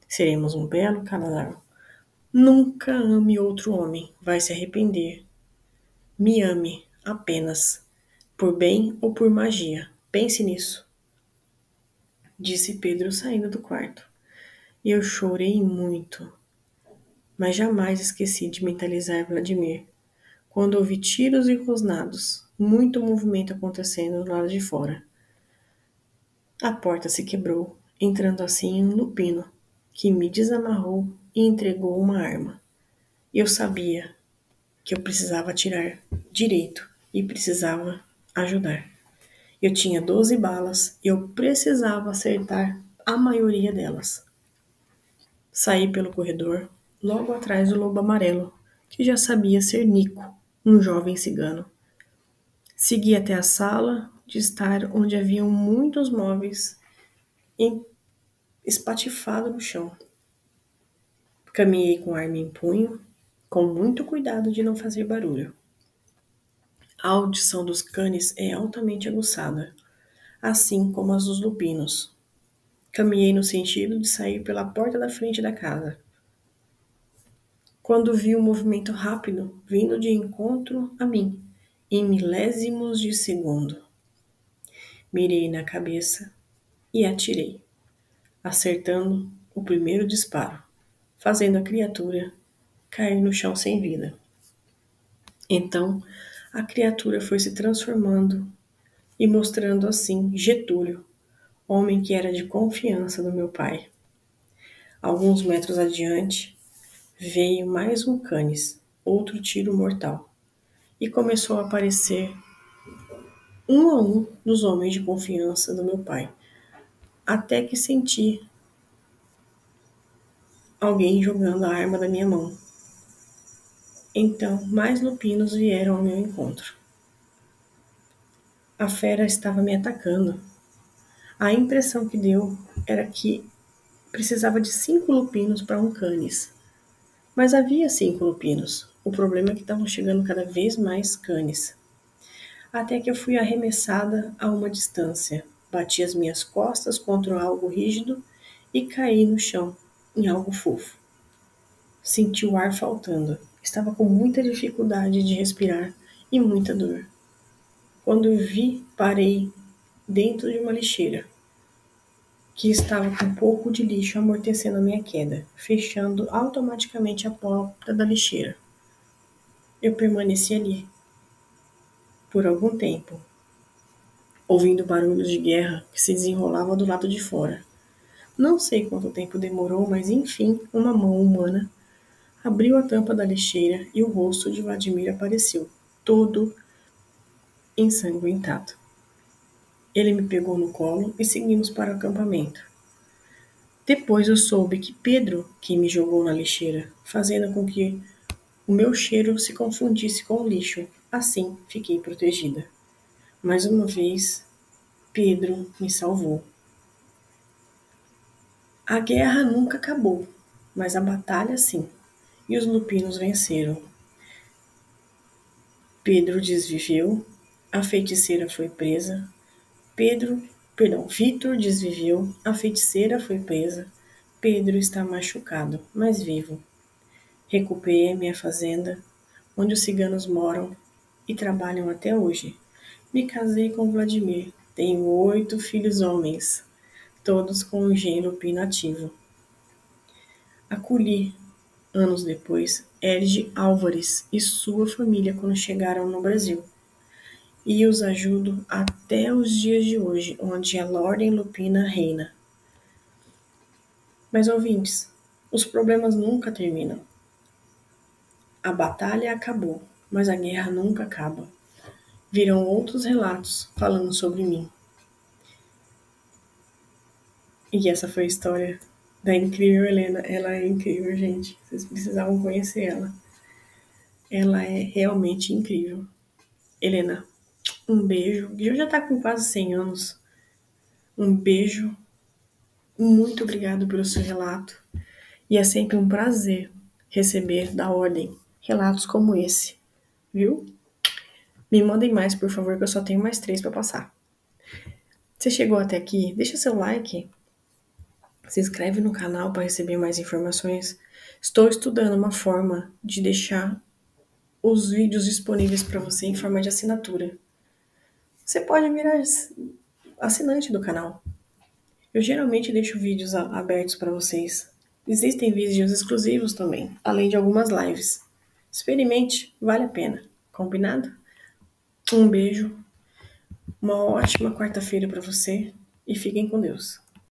Seremos um belo casal. Nunca ame outro homem, vai se arrepender. Me ame, apenas, por bem ou por magia. Pense nisso, disse Pedro saindo do quarto. E eu chorei muito, mas jamais esqueci de mentalizar Vladimir. Quando ouvi tiros e rosnados, muito movimento acontecendo do lado de fora. A porta se quebrou, entrando assim um lupino, que me desamarrou e entregou uma arma. Eu sabia que eu precisava atirar direito e precisava ajudar. Eu tinha 12 balas e eu precisava acertar a maioria delas. Saí pelo corredor, logo atrás do lobo amarelo, que já sabia ser Nico, um jovem cigano. Segui até a sala de estar onde haviam muitos móveis espatifados no chão. Caminhei com a arma em punho, com muito cuidado de não fazer barulho. A audição dos canes é altamente aguçada, assim como as dos lupinos. Caminhei no sentido de sair pela porta da frente da casa, quando vi um movimento rápido vindo de encontro a mim, em milésimos de segundo. Mirei na cabeça e atirei, acertando o primeiro disparo, fazendo a criatura cair no chão sem vida. Então, a criatura foi se transformando e mostrando assim Getúlio, homem que era de confiança do meu pai. Alguns metros adiante, veio mais um canis, outro tiro mortal, e começou a aparecer um a um dos homens de confiança do meu pai, até que senti alguém jogando a arma da minha mão. Então, mais lupinos vieram ao meu encontro. A fera estava me atacando. A impressão que deu era que precisava de 5 lupinos para um canis. Mas havia 5 lupinos. O problema é que estavam chegando cada vez mais canis. Até que eu fui arremessada a uma distância. Bati as minhas costas contra algo rígido e caí no chão, em algo fofo. Senti o ar faltando. Estava com muita dificuldade de respirar e muita dor. Quando vi, parei dentro de uma lixeira, que estava com um pouco de lixo amortecendo a minha queda, fechando automaticamente a porta da lixeira. Eu permaneci ali por algum tempo, ouvindo barulhos de guerra que se desenrolava do lado de fora. Não sei quanto tempo demorou, mas enfim, uma mão humana abriu a tampa da lixeira e o rosto de Vladimir apareceu, todo ensanguentado. Ele me pegou no colo e seguimos para o acampamento. Depois eu soube que Pedro que me jogou na lixeira, fazendo com que o meu cheiro se confundisse com o lixo. Assim fiquei protegida. Mais uma vez, Pedro me salvou. A guerra nunca acabou, mas a batalha sim. E os lupinos venceram. Pedro desviveu, a feiticeira foi presa. Vitor desviveu, a feiticeira foi presa. Pedro está machucado, mas vivo. Recuperei a minha fazenda, onde os ciganos moram e trabalham até hoje. Me casei com Vladimir. Tenho 8 filhos homens, todos com um gênero pinativo. Acolhi, anos depois, Erge Álvares e sua família quando chegaram no Brasil. E os ajudo até os dias de hoje, onde a Ordem Lupina reina. Mas, ouvintes, os problemas nunca terminam. A batalha acabou, mas a guerra nunca acaba. Virão outros relatos falando sobre mim. E essa foi a história da incrível Helena. Ela é incrível, gente. Vocês precisavam conhecer ela. Ela é realmente incrível. Helena, um beijo. Gil já tá com quase 100 anos. Um beijo. Muito obrigado pelo seu relato. E é sempre um prazer receber da Ordem relatos como esse, viu? Me mandem mais, por favor, que eu só tenho mais 3 para passar. Você chegou até aqui? Deixa seu like. Se inscreve no canal para receber mais informações. Estou estudando uma forma de deixar os vídeos disponíveis para você em forma de assinatura. Você pode virar assinante do canal. Eu geralmente deixo vídeos abertos para vocês. Existem vídeos exclusivos também, além de algumas lives. Experimente, vale a pena. Combinado? Um beijo, uma ótima quarta-feira para você e fiquem com Deus.